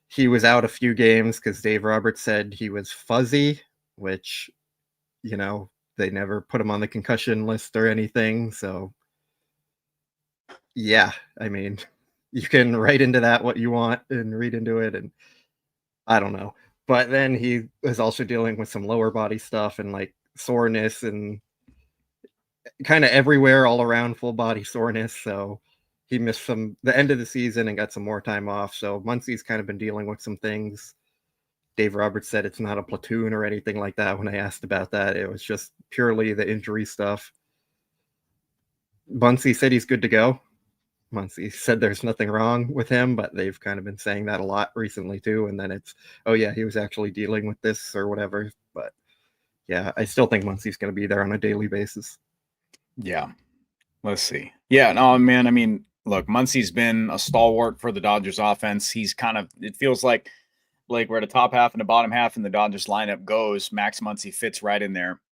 D: he was out a few games because Dave Roberts said he was fuzzy, which, they never put him on the concussion list or anything. So, yeah, I mean, you can write into that what you want and read into it. And I don't know. But then he was also dealing with some lower body stuff and like soreness and kind of everywhere all around full body soreness. So he missed from the end of the season and got some more time off. So Muncy's kind of been dealing with some things. Dave Roberts said it's not a platoon or anything like that. When I asked about that, it was just purely the injury stuff. Muncy said he's good to go. Muncy said there's nothing wrong with him, but they've kind of been saying that a lot recently too. And then it's, oh yeah, he was actually dealing with this or whatever. But yeah, I still think Muncy's going to be there on a daily basis.
C: Yeah. Let's see. Yeah, no, man. I mean, look, Muncy's been a stalwart for the Dodgers offense. He's it feels like Blake, where the top half and the bottom half in the Dodgers lineup goes, Max Muncy fits right in there.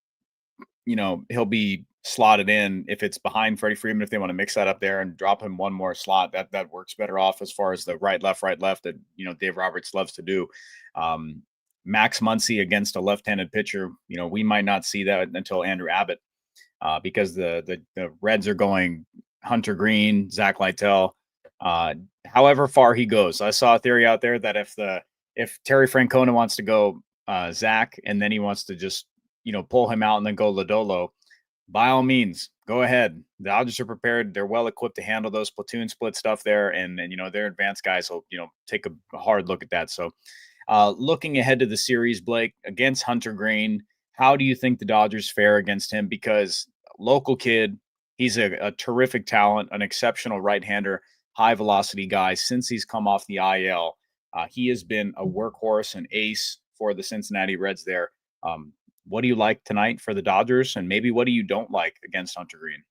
C: He'll be slotted in if it's behind Freddie Freeman. If they want to mix that up there and drop him one more slot, that works better off as far as the right left that Dave Roberts loves to do. Max Muncy against a left-handed pitcher, we might not see that until Andrew Abbott, because the Reds are going Hunter Green, Zach Lytle, however far he goes. I saw a theory out there that if Terry Francona wants to go Zach, and then he wants to just pull him out and then go Lodolo, by all means, go ahead. The Dodgers are prepared. They're well equipped to handle those platoon split stuff there, and their advanced guys will take a hard look at that. So looking ahead to the series, Blake, against Hunter Green, how do you think the Dodgers fare against him? Because local kid, he's a terrific talent, an exceptional right-hander, high-velocity guy. Since he's come off the IL, he has been a workhorse, an ace for the Cincinnati Reds there. What do you like tonight for the Dodgers, and maybe what do you don't like against Hunter Green?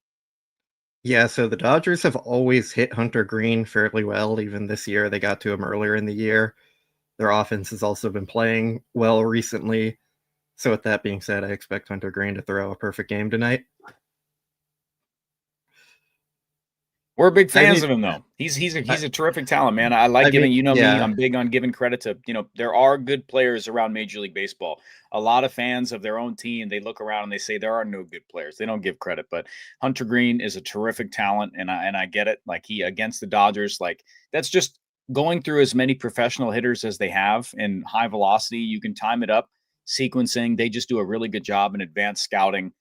D: Yeah, so the Dodgers have always hit Hunter Green fairly well. Even this year, they got to him earlier in the year. Their offense has also been playing well recently. So with that being said, I expect Hunter Green to throw a perfect game tonight.
C: We're big fans of him, though. He's a terrific talent, man. I like giving, me, I'm big on giving credit to, there are good players around Major League Baseball. A lot of fans of their own team, they look around and they say there are no good players. They don't give credit, but Hunter Green is a terrific talent, and I get it. Like, he against the Dodgers, like, that's just going through as many professional hitters as they have in high velocity. You can time it up, sequencing. They just do a really good job in advanced scouting.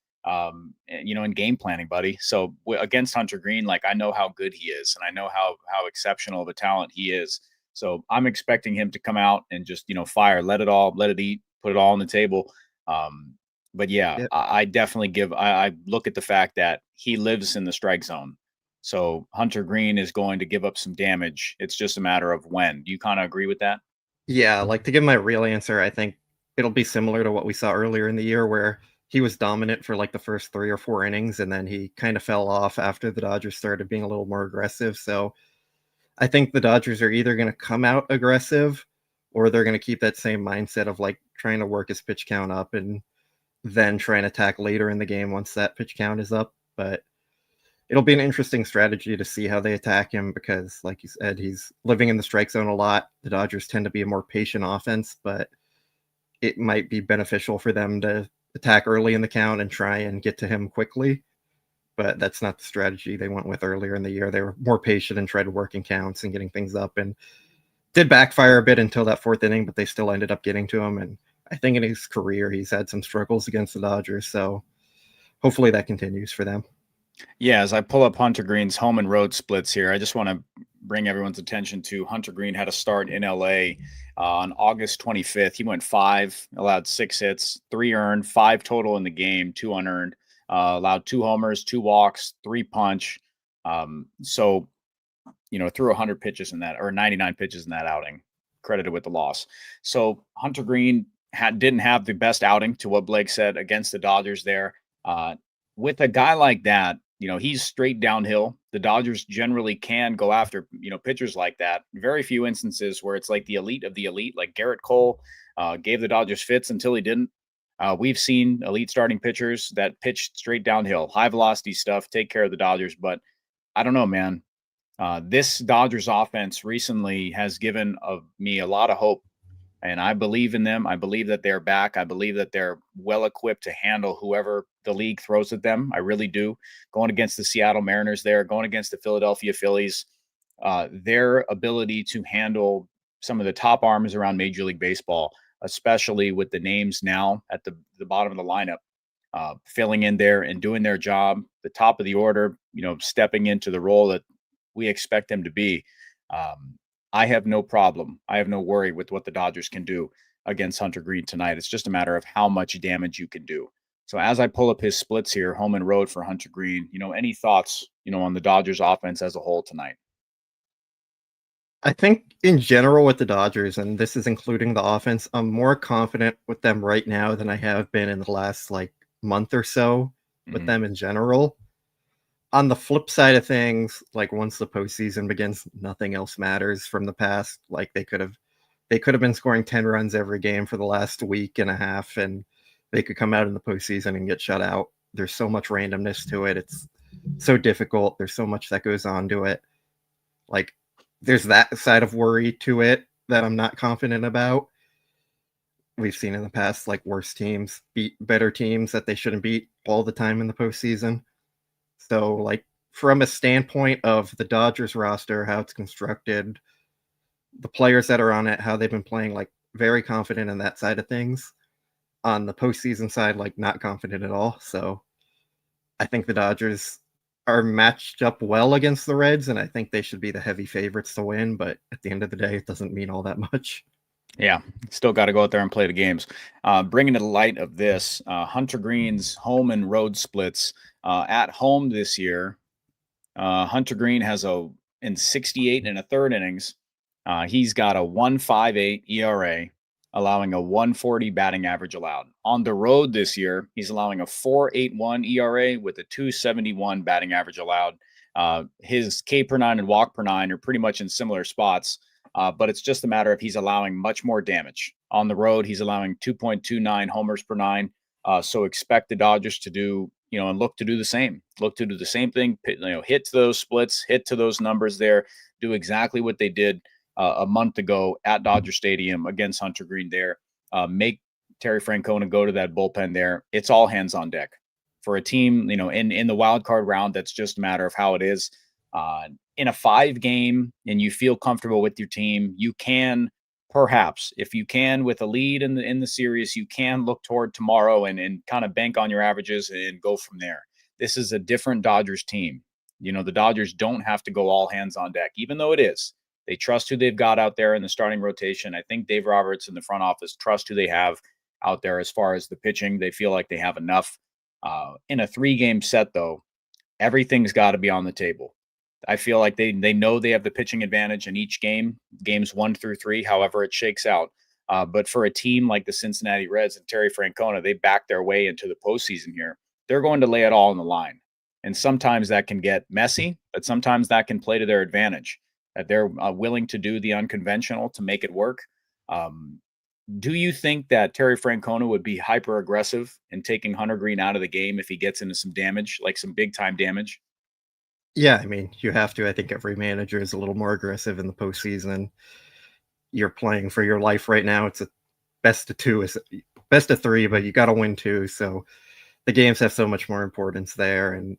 C: In game planning, buddy. So against Hunter Green, like, I know how good he is, and I know how exceptional of a talent he is. So I'm expecting him to come out and just, fire, let it eat, put it all on the table. But yeah, yep. I definitely I look at the fact that he lives in the strike zone. So Hunter Green is going to give up some damage. It's just a matter of when. Do you kind of agree with that?
D: Yeah, like, to give my real answer, I think it'll be similar to what we saw earlier in the year, where he was dominant for like the first 3 or 4 innings, and then he kind of fell off after the Dodgers started being a little more aggressive. So I think the Dodgers are either going to come out aggressive, or they're going to keep that same mindset of like trying to work his pitch count up and then try and attack later in the game once that pitch count is up. But it'll be an interesting strategy to see how they attack him, because like you said, he's living in the strike zone a lot. The Dodgers tend to be a more patient offense, but it might be beneficial for them to attack early in the count and try and get to him quickly. But that's not the strategy they went with earlier in the year. They were more patient and tried working counts and getting things up, and did backfire a bit until that 4th inning, but they still ended up getting to him. And I think in his career, he's had some struggles against the Dodgers. So hopefully that continues for them.
C: Yeah, as I pull up Hunter Green's home and road splits here, I just want to bring everyone's attention to Hunter Green had a start in LA on August 25th. He went 5, allowed 6 hits, 3 earned, 5 total in the game, 2 unearned, allowed 2 homers, 2 walks, 3 punch. So, threw 100 pitches in that, or 99 pitches in that outing, credited with the loss. So Hunter Green didn't have the best outing, to what Blake said, against the Dodgers there. With a guy like that, he's straight downhill. The Dodgers generally can go after, pitchers like that. Very few instances where it's like the elite of the elite, like Garrett Cole gave the Dodgers fits until he didn't. We've seen elite starting pitchers that pitch straight downhill, high velocity stuff, take care of the Dodgers. But I don't know, man. This Dodgers offense recently has given me a lot of hope, and I believe in them. I believe that they're back. I believe that they're well equipped to handle whoever the league throws at them. I really do. Going against the Seattle Mariners there, going against the Philadelphia Phillies, their ability to handle some of the top arms around Major League Baseball, especially with the names now at the bottom of the lineup, filling in there and doing their job, the top of the order, stepping into the role that we expect them to be. I have no problem. I have no worry with what the Dodgers can do against Hunter Green tonight. It's just a matter of how much damage you can do. So as I pull up his splits here, home and road for Hunter Green, any thoughts, on the Dodgers offense as a whole tonight?
D: I think in general with the Dodgers, and this is including the offense, I'm more confident with them right now than I have been in the last month or so with them in general. On the flip side of things, once the postseason begins, nothing else matters from the past. They could have they could have been scoring 10 runs every game for the last week and a half, and they could come out in the postseason and get shut out. There's so much randomness to it. It's so difficult. There's so much that goes on to it. Like, there's that side of worry to it that I'm not confident about. We've seen in the past, like, worse teams beat better teams that they shouldn't beat all the time in the postseason. So, like, from a standpoint of the Dodgers roster, how it's constructed, the players that are on it, how they've been playing, like, very confident in that side of things. On the postseason side, like, not confident at all. So I think the Dodgers are matched up well against the Reds, and I think they should be the heavy favorites to win. But at the end of the day, it doesn't mean all that much.
C: Yeah, still got to go out there and play the games. Bringing to the light of this, Hunter Green's home and road splits at home this year. Hunter Green has in 68 and a third innings. He's got a 1.58 ERA, allowing a 140 batting average allowed. On the road this year, he's allowing a 4.81 ERA with a 271 batting average allowed. His K per nine and walk per nine are pretty much in similar spots, but it's just a matter of he's allowing much more damage. On the road, he's allowing 2.29 homers per nine. So expect the Dodgers to do, and look to do the same. Look to do the same thing, hit to those splits, hit to those numbers there, do exactly what they did a month ago at Dodger Stadium against Hunter Green there. Make Terry Francona go to that bullpen there. It's all hands on deck. For a team, in the wild card round, that's just a matter of how it is. In a 5-game and you feel comfortable with your team, you can perhaps, if you can with a lead in the series, you can look toward tomorrow and kind of bank on your averages and go from there. This is a different Dodgers team. The Dodgers don't have to go all hands on deck, even though it is. They trust who they've got out there in the starting rotation. I think Dave Roberts in the front office trust who they have out there as far as the pitching. They feel like they have enough. In a 3-game set, though, everything's got to be on the table. I feel like they know they have the pitching advantage in each game, games 1 through 3, however it shakes out. But for a team like the Cincinnati Reds and Terry Francona, they back their way into the postseason here. They're going to lay it all on the line. And sometimes that can get messy, but sometimes that can play to their advantage. That they're willing to do the unconventional to make it work. Do you think that Terry Francona would be hyper aggressive in taking Hunter Green out of the game if he gets into some damage, like some big time damage?
D: Yeah, I mean, you have to. I think every manager is a little more aggressive in the postseason. You're playing for your life right now. It's a best of 2, is best of 3, but you got to win 2. So the games have so much more importance there, and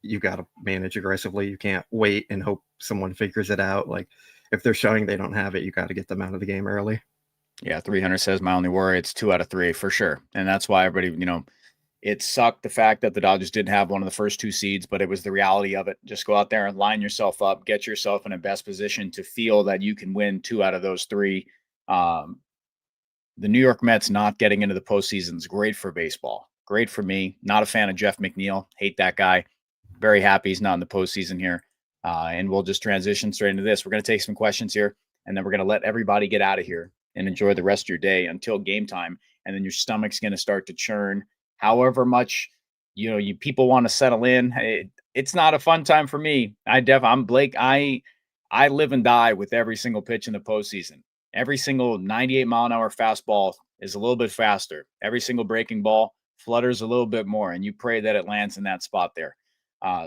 D: you got to manage aggressively. You can't wait and hope someone figures it out. Like, if they're showing they don't have it, you got to get them out of the game early.
C: Yeah, 300 says my only worry. It's 2 out of 3 for sure. And that's why everybody, it sucked the fact that the Dodgers didn't have one of the first 2 seeds, but it was the reality of it. Just go out there and line yourself up, get yourself in a best position to feel that you can win 2 out of those 3. The New York Mets not getting into the postseason is great for baseball. Great for me. Not a fan of Jeff McNeil. Hate that guy. Very happy he's not in the postseason here. And we'll just transition straight into this. We're going to take some questions here, and then we're going to let everybody get out of here and enjoy the rest of your day until game time. And then your stomach's going to start to churn. However much, you people want to settle in. It's not a fun time for me. I'm Blake. I live and die with every single pitch in the postseason. Every single 98-mile-an-hour fastball is a little bit faster. Every single breaking ball flutters a little bit more, and you pray that it lands in that spot there.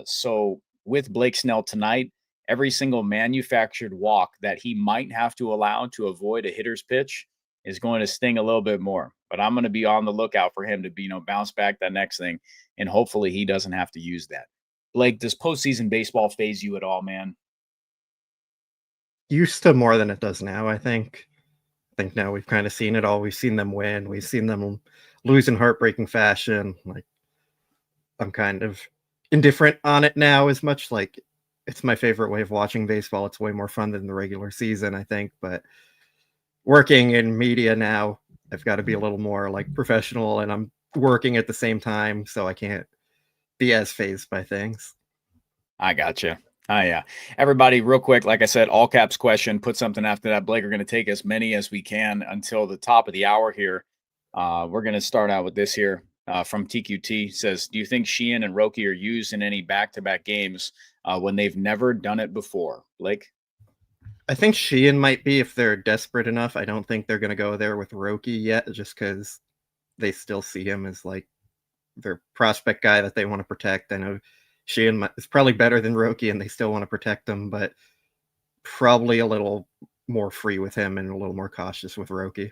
C: So with Blake Snell tonight, every single manufactured walk that he might have to allow to avoid a hitter's pitch is going to sting a little bit more. But I'm going to be on the lookout for him to bounce back that next thing, and hopefully he doesn't have to use that. Blake, does postseason baseball faze you at all, man?
D: Used to more than it does now, I think. I think now we've kind of seen it all. We've seen them win. We've seen them lose in heartbreaking fashion. Like, I'm kind of indifferent on it now as much. Like, it's my favorite way of watching baseball. It's way more fun than the regular season, I think. But working in media now, I've got to be a little more like professional, and I'm working at the same time, so I can't be as fazed by things.
C: I gotcha. Yeah. Everybody, real quick, like I said, all caps question, put something after that. Blake, we're going to take as many as we can until the top of the hour here. We're going to start out with this here from TQT. Says, do you think Sheehan and Roki are used in any back-to-back games when they've never done it before? Blake?
D: I think Sheehan might be if they're desperate enough. I don't think they're going to go there with Roki yet, just because they still see him as like their prospect guy that they want to protect. I know Sheehan is probably better than Roki, and they still want to protect him, but probably a little more free with him and a little more cautious with Roki.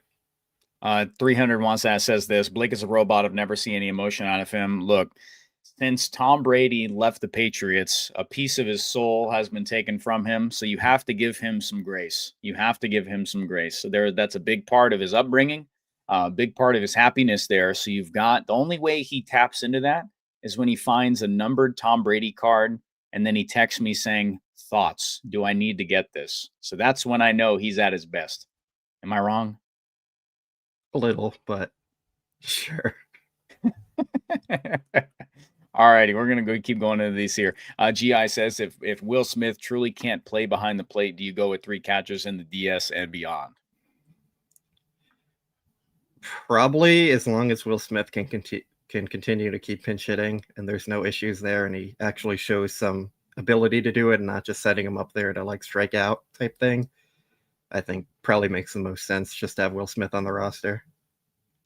C: 300 wants that says this. Blake is a robot. I've never seen any emotion out of him. Look, since Tom Brady left the Patriots, a piece of his soul has been taken from him. So you have to give him some grace. You have to give him some grace. So that's a big part of his upbringing, a big part of his happiness there. So you've got the only way he taps into that is when he finds a numbered Tom Brady card and then he texts me saying, "Thoughts? Do I need to get this?" So that's when I know he's at his best. Am I wrong?
D: A little, but sure.
C: All righty, we're gonna keep going into these here. GI says if Will Smith truly can't play behind the plate, do you go with 3 catchers in the DS and beyond?
D: Probably as long as Will Smith can continue to keep pinch hitting and there's no issues there, and he actually shows some ability to do it and not just setting him up there to like strike out type thing. I think probably makes the most sense just to have Will Smith on the roster.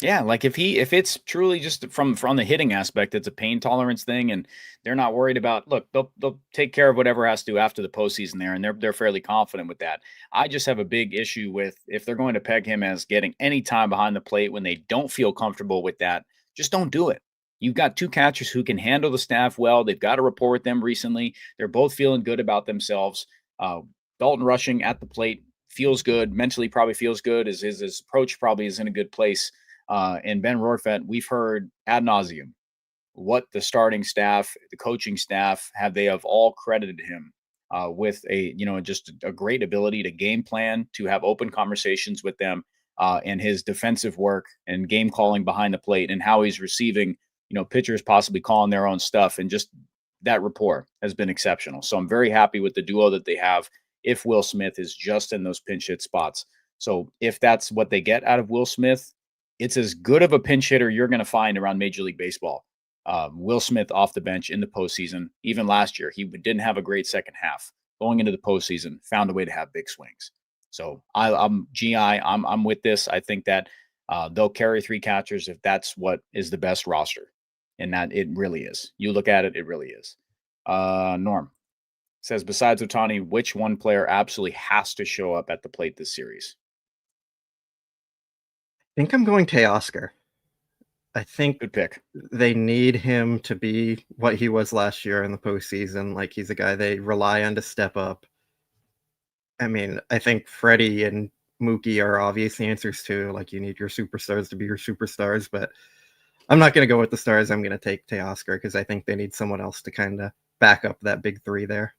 C: Yeah, like if it's truly just from the hitting aspect, it's a pain tolerance thing, and they're not worried about. Look, they'll take care of whatever has to do after the postseason there, and they're fairly confident with that. I just have a big issue with if they're going to peg him as getting any time behind the plate when they don't feel comfortable with that, just don't do it. You've got 2 catchers who can handle the staff well. They've got a rapport with them recently. They're both feeling good about themselves. Dalton Rushing at the plate feels good, mentally probably feels good. His approach probably is in a good place. And Ben Rortvedt, we've heard ad nauseum what the starting staff, the coaching staff, they have all credited him with just a great ability to game plan, to have open conversations with them, and his defensive work and game calling behind the plate, and how he's receiving, pitchers possibly calling their own stuff, and just that rapport has been exceptional. So I'm very happy with the duo that they have. If Will Smith is just in those pinch hit spots, so if that's what they get out of Will Smith, it's as good of a pinch hitter you're going to find around Major League Baseball. Will Smith off the bench in the postseason. Even last year, he didn't have a great second half. Going into the postseason, found a way to have big swings. So I'm GI. I'm with this. I think that they'll carry 3 catchers if that's what is the best roster, and that it really is. You look at it, it really is. Norm says, besides Ohtani, which one player absolutely has to show up at the plate this series?
D: I think I'm going Teoscar. I think
C: Good pick.
D: they need him to be what he was last year in the postseason. Like, he's a guy they rely on to step up. I mean, I think Freddie and Mookie are obvious answers too. Like, you need your superstars to be your superstars, but I'm not going to go with the stars. I'm going to take Teoscar because I think they need someone else to kind of back up that big 3 there.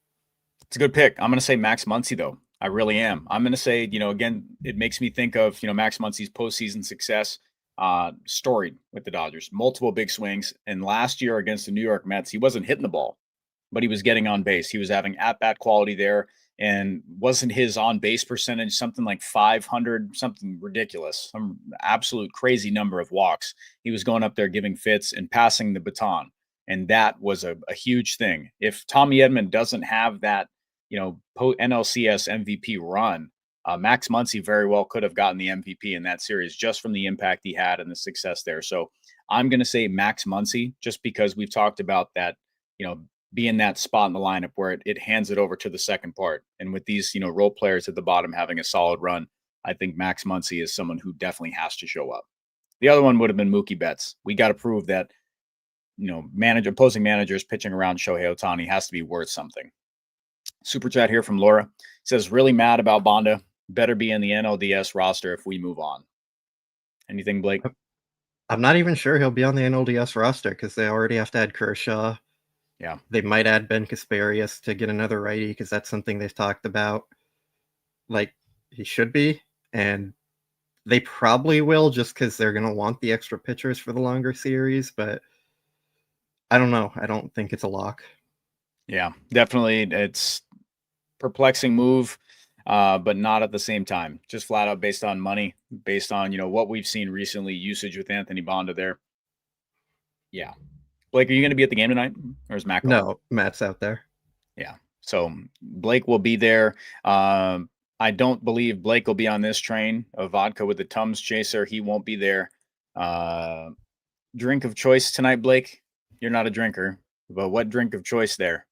C: It's a good pick. I'm going to say Max Muncy, though. I really am. I'm going to say, again, it makes me think of, Max Muncy's postseason success, storied with the Dodgers. Multiple big swings. And last year against the New York Mets, he wasn't hitting the ball, but he was getting on base. He was having at-bat quality there. And wasn't his on-base percentage something like 500, something ridiculous, some absolute crazy number of walks? He was going up there giving fits and passing the baton. And that was a huge thing. If Tommy Edman doesn't have that, NLCS MVP run, Max Muncy very well could have gotten the MVP in that series just from the impact he had and the success there. So I'm going to say Max Muncy just because we've talked about that, being that spot in the lineup where it hands it over to the second part. And with these, role players at the bottom having a solid run, I think Max Muncy is someone who definitely has to show up. The other one would have been Mookie Betts. We got to prove that, opposing managers pitching around Shohei Ohtani has to be worth something. Super chat here from Laura says, really mad about Banda. Better be in the NLDS roster if we move on. Anything, Blake?
D: I'm not even sure he'll be on the NLDS roster because they already have to add Kershaw.
C: Yeah.
D: They might add Ben Kasparius to get another righty because that's something they've talked about. Like, he should be. And they probably will just because they're going to want the extra pitchers for the longer series. But I don't know. I don't think it's a lock.
C: Yeah, definitely. It's perplexing move, but not at the same time. Just flat out based on money, based on, what we've seen recently, usage with Anthony Banda there. Yeah. Blake, are you going to be at the game tonight, or is Matt going?
D: No, Matt's out there.
C: Yeah. So Blake will be there. I don't believe Blake will be on this train of vodka with the Tums chaser. He won't be there. Drink of choice tonight, Blake? You're not a drinker, but what drink of choice there?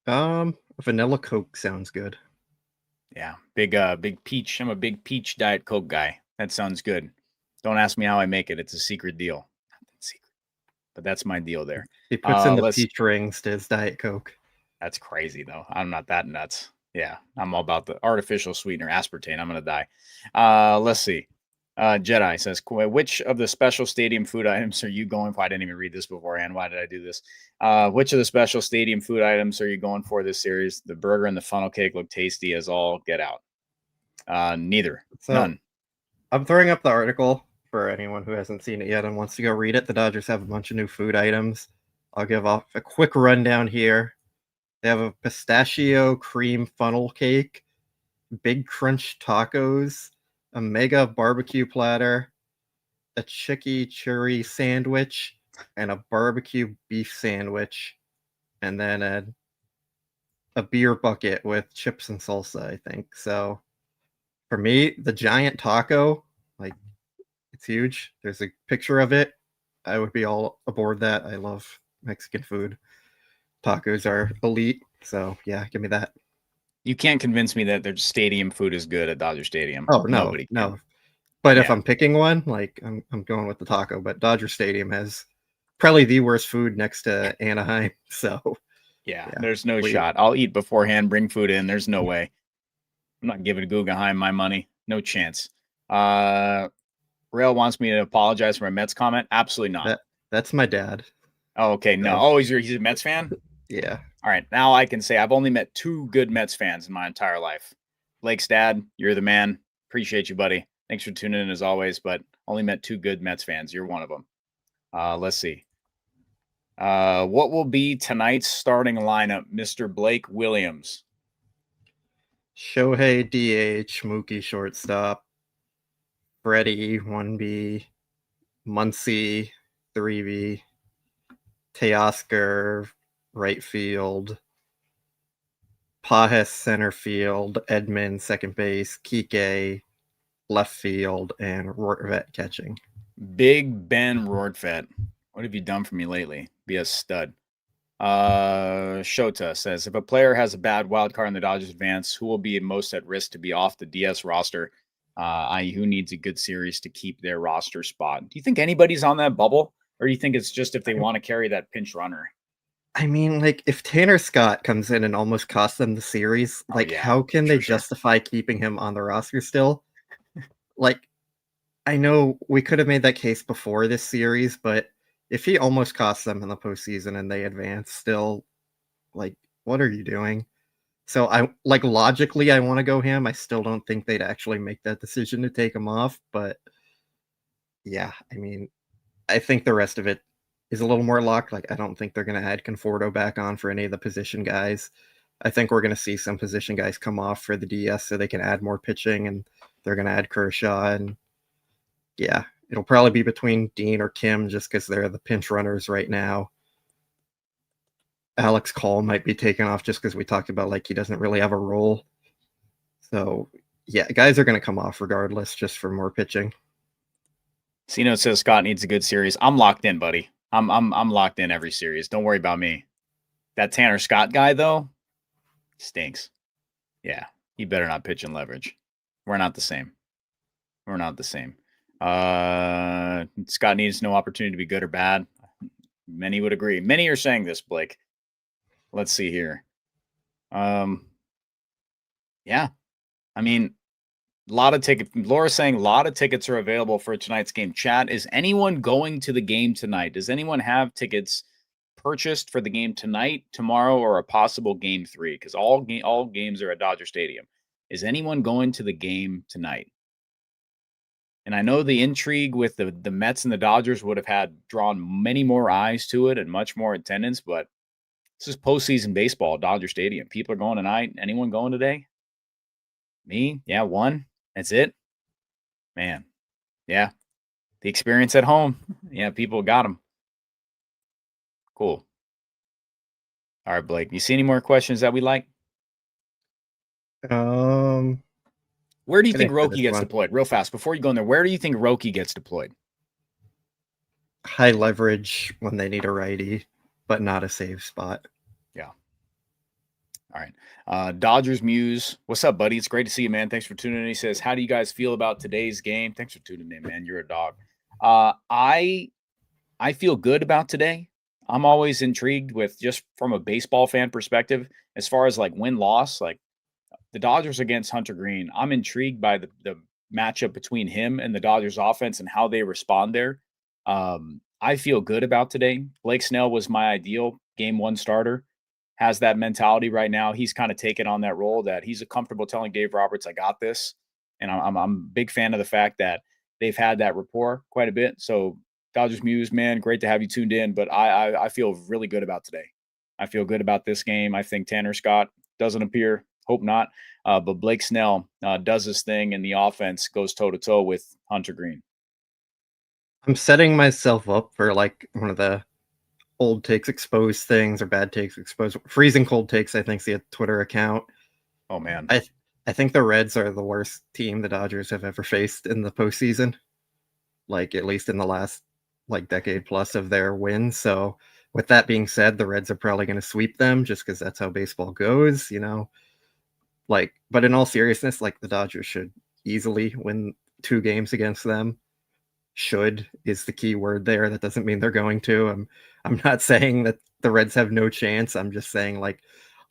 D: Vanilla Coke sounds good.
C: Yeah, big peach. I'm a big peach Diet Coke guy. That sounds good. Don't ask me how I make it. It's a secret deal. Not that secret, but that's my deal there.
D: He puts in the
C: Let's.
D: peach rings to his Diet Coke.
C: That's crazy though. I'm not that nuts. Yeah, I'm all about the artificial sweetener, aspartame. I'm gonna die. Let's see. Jedi says, which of the special stadium food items are you going for? I didn't even read this beforehand. Why did I do this? Which of the special stadium food items are you going for this series? The burger and the funnel cake look tasty as all get out. Neither.
D: So,
C: None.
D: I'm throwing up the article for anyone who hasn't seen it yet and wants to go read it. The Dodgers have a bunch of new food items. I'll give off a quick rundown here. They have a pistachio cream funnel cake, big crunch tacos, a mega barbecue platter, a chicky churi sandwich, and a barbecue beef sandwich, and then a beer bucket with chips and salsa, I think. So for me, the giant taco, like, it's huge. There's a picture of it. I would be all aboard that. I love Mexican food. Tacos are elite. So yeah, give me that.
C: You can't convince me that their stadium food is good at Dodger Stadium.
D: Oh no,
C: Nobody can.
D: no. But if
C: Yeah.
D: I'm picking one, like I'm going with the taco. But Dodger Stadium has probably the worst food next to Anaheim. So
C: Yeah,
D: yeah,
C: there's no
D: we-
C: shot. I'll eat beforehand, bring food in. There's no way. I'm not giving Guggenheim my money. No chance. Rail wants me to apologize for my Mets comment. Absolutely not.
D: that's my dad.
C: Oh, okay. No.
D: No.
C: Oh, he's a Mets fan?
D: Yeah.
C: All right. Now I can say I've only met 2 good Mets fans in my entire life. Blake's dad, you're the man. Appreciate you, buddy. Thanks for tuning in as always, but only met 2 good Mets fans. You're one of them. Let's see. What will be tonight's starting lineup, Mr. Blake Williams?
D: Shohei DH, Mookie shortstop, Freddie 1B, Muncy 3B, Teoscar right field, Pajes center field, Edmund second base, Kike left field, and Rortvet catching.
C: Big Ben Rortvet. What have you done for me lately? Be a stud. Shota says, if a player has a bad wild card in the Dodgers advance, who will be most at risk to be off the DS roster? I.e., who needs a good series to keep their roster spot? Do you think anybody's on that bubble? Or do you think it's just if they want to carry that pinch runner?
D: I mean, like, if Tanner Scott comes in and almost costs them the series, like,
C: yeah,
D: how can they
C: sure.
D: justify keeping him on the roster still? Like, I know we could have made that case before this series, but if he almost costs them in the postseason and they advance still, like, what are you doing? So I like logically I want to go him. I still don't think they'd actually make that decision to take him off, but yeah, I mean, I think the rest of it is a little more locked. Like, I don't think they're going to add Conforto back on for any of the position guys. I think we're going to see some position guys come off for the DS so they can add more pitching, and they're going to add Kershaw. And yeah, it'll probably be between Dean or Kim just because they're the pinch runners right now. Alex Cole might be taken off just because we talked about, like, he doesn't really have a role. So yeah, guys are going to come off regardless just for more pitching.
C: Cino says Scott needs a good series. I'm locked in, buddy. I'm locked in every series. Don't worry about me. That Tanner Scott guy though stinks. Yeah, he better not pitch in leverage. We're not the same. We're not the same. Scott needs no opportunity to be good or bad. Many would agree. Many are saying this, Blake. Let's see here. Yeah. I mean, a lot of tickets. Laura's saying a lot of tickets are available for tonight's game. Chat, is anyone going to the game tonight? Does anyone have tickets purchased for the game tonight, tomorrow, or a possible game 3? Because all games are at Dodger Stadium. Is anyone going to the game tonight? And I know the intrigue with the Mets and the Dodgers would have had drawn many more eyes to it and much more attendance, but this is postseason baseball, Dodger Stadium. People are going tonight. Anyone going today? Me? Yeah, one. That's it. Man. Yeah. The experience at home. Yeah, people got them. Cool. All right, Blake. You see any more questions that we like? Where do you
D: I
C: think
D: think for
C: Roki
D: this
C: gets
D: one,
C: deployed? Real fast, before you go in there, where do you think Roki gets deployed?
D: high leverage when they need a righty, but not a save spot.
C: Yeah. All right. Dodgers Muse. What's up, buddy? It's great to see you, man. Thanks for tuning in. He says, how do you guys feel about today's game? Thanks for tuning in, man. You're a dog. I feel good about today. I'm always intrigued with, just from a baseball fan perspective, as far as like win-loss, like the Dodgers against Hunter Green. I'm intrigued by the matchup between him and the Dodgers offense and how they respond there. I feel good about today. Blake Snell was my ideal game one starter. Has that mentality right now. He's kind of taken on that role that he's comfortable telling Dave Roberts, "I got this," and I'm a big fan of the fact that they've had that rapport quite a bit. So Dodgers Muse, man, great to have you tuned in. But I feel really good about today. I feel good about this game. I think Tanner Scott doesn't appear. Hope not. But Blake Snell does his thing, and the offense goes toe to toe with Hunter Green.
D: I'm setting myself up for like one of the old takes exposed things or bad takes exposed. Freezing cold takes, I think, is the Twitter account.
C: Oh man,
D: I think the Reds are the worst team the Dodgers have ever faced in the postseason. Like at least in the last like decade plus of their wins. So with that being said, the Reds are probably going to sweep them just because that's how baseball goes, you know. Like, but in all seriousness, like the Dodgers should easily win 2 games against them. Should is the key word there. That doesn't mean they're going to. I'm not saying that the Reds have no chance. I'm just saying like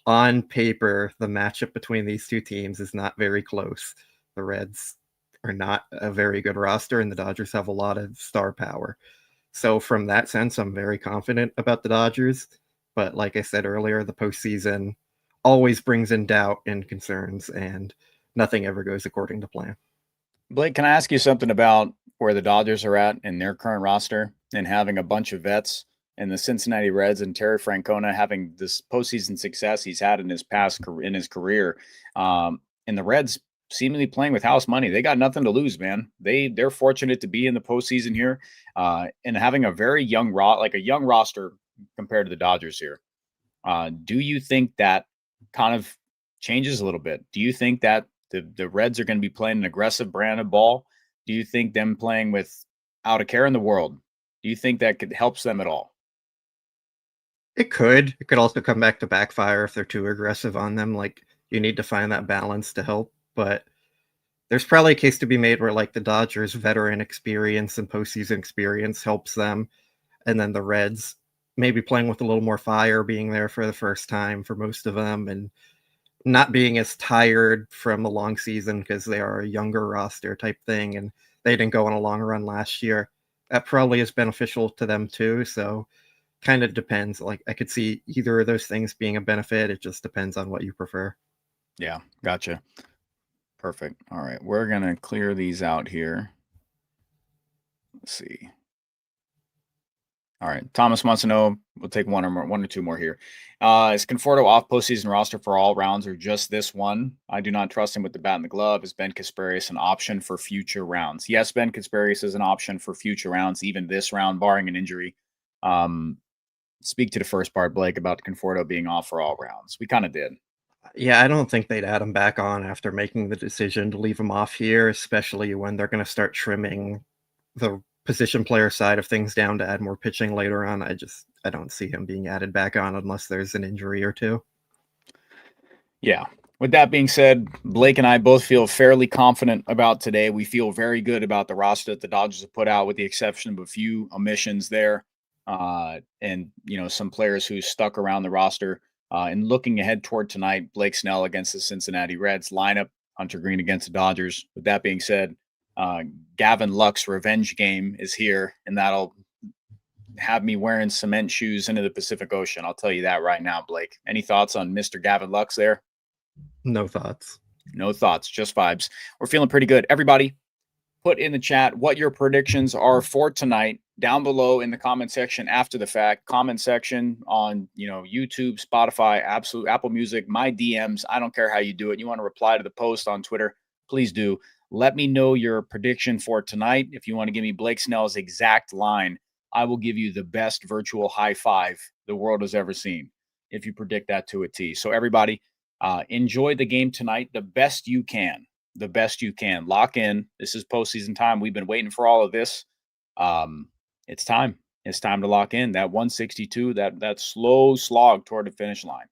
D: on paper, the matchup between these two teams is not very close. The Reds are not a very good roster, and the Dodgers have a lot of star power. So from that sense, I'm very confident about the Dodgers. But like I said earlier, the postseason always brings in doubt and concerns, and nothing ever goes according to plan.
C: Blake, can I ask you something about where the Dodgers are at in their current roster and having a bunch of vets, and the Cincinnati Reds and Terry Francona having this postseason success he's had in his career, and the Reds seemingly playing with house money. They got nothing to lose, man. They're fortunate to be in the postseason here, and having a very young young roster compared to the Dodgers here. Do you think that kind of changes a little bit? Do you think that the Reds are going to be playing an aggressive brand of ball? Do you think them playing without a care in the world? Do you think that could helps them at all?
D: It could. It could also come back to backfire if they're too aggressive on them. Like you need to find that balance to help. But there's probably a case to be made where like the Dodgers veteran experience and postseason experience helps them. And then the Reds maybe playing with a little more fire, being there for the first time for most of them, and not being as tired from a long season because they are a younger roster type thing. And they didn't go on a long run last year. That probably is beneficial to them too. So kind of depends. Like I could see either of those things being a benefit. It just depends on what you prefer.
C: Yeah, gotcha. Perfect. All right, we're gonna clear these out here. Let's see. All right, Thomas wants to know. We'll take one or two more here. Is Conforto off postseason roster for all rounds or just this one? I do not trust him with the bat and the glove. Is Ben Kasparius an option for future rounds? Yes, Ben Kasparius is an option for future rounds, even this round, barring an injury. Speak to the first part, Blake, about Conforto being off for all rounds. We kind of did.
D: Yeah, I don't think they'd add him back on after making the decision to leave him off here, especially when they're going to start trimming the position player side of things down to add more pitching later on. I don't see him being added back on unless there's an injury or two.
C: Yeah. With that being said, Blake and I both feel fairly confident about today. We feel very good about the roster that the Dodgers have put out, with the exception of a few omissions there, and some players who stuck around the roster. And looking ahead toward tonight, Blake Snell against the Cincinnati Reds lineup, Hunter Green against the Dodgers. With that being said, Gavin Luck's revenge game is here, and that'll have me wearing cement shoes into the Pacific Ocean. I'll tell you that right now, Blake. Any thoughts on Mr. Gavin Lux there?
D: No thoughts.
C: No thoughts, just vibes. We're feeling pretty good. Everybody, put in the chat what your predictions are for tonight down below in the comment section after the fact. Comment section on YouTube, Spotify, Apple Music, my DMs. I don't care how you do it. You want to reply to the post on Twitter, please do. Let me know your prediction for tonight. If you want to give me Blake Snell's exact line, I will give you the best virtual high five the world has ever seen if you predict that to a T. So everybody, Enjoy the game tonight the best you can. The best you can. Lock in. This is postseason time. We've been waiting for all of this. It's time. It's time to lock in. That 162, that slow slog toward the finish line.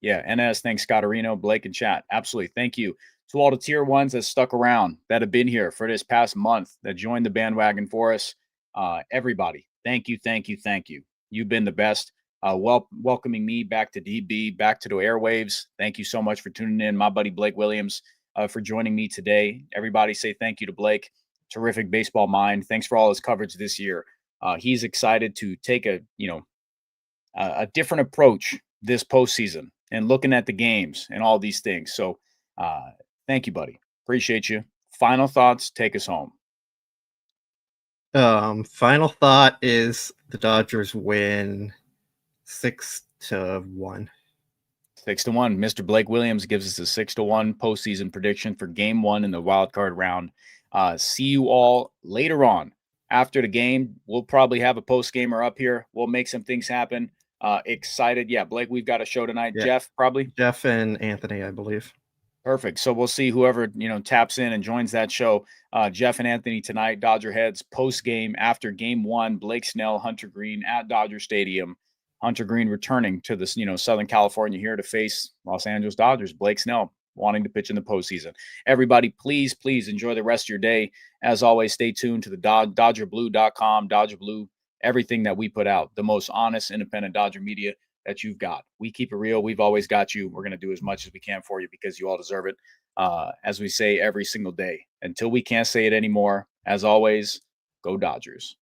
C: Yeah, NS, thanks, Scotterino, Blake, and chat. Absolutely. Thank you to all the tier ones that stuck around, that have been here for this past month, that joined the bandwagon for us. Everybody, thank you, thank you, thank you. You've been the best. Welcoming me back to DB, back to the airwaves. Thank you so much for tuning in. My buddy Blake Williams for joining me today. Everybody say thank you to Blake. Terrific baseball mind. Thanks for all his coverage this year. He's excited to take a different approach this postseason and looking at the games and all these things. So thank you, buddy. Appreciate you. Final thoughts. Take us home.
D: Final thought is the Dodgers win 6-1.
C: 6-1. Mr. Blake Williams gives us a 6-1 postseason prediction for game 1 in the wild card round. See you all later on. After the game, we'll probably have a post-gamer up here. We'll make some things happen. Excited. Yeah, Blake, we've got a show tonight. Yeah. Jeff, probably?
D: Jeff and Anthony, I believe.
C: Perfect. So we'll see whoever, taps in and joins that show. Jeff and Anthony tonight, DodgerHeads, post-game after game 1, Blake Snell, Hunter Green at Dodger Stadium. Hunter Green returning to this, Southern California here to face Los Angeles Dodgers. Blake Snell wanting to pitch in the postseason. Everybody, please enjoy the rest of your day. As always, stay tuned to the DodgerBlue.com, Dodger Blue, everything that we put out, the most honest, independent Dodger media that you've got. We keep it real. We've always got you. We're going to do as much as we can for you because you all deserve it. As we say every single day, until we can't say it anymore, as always, go Dodgers.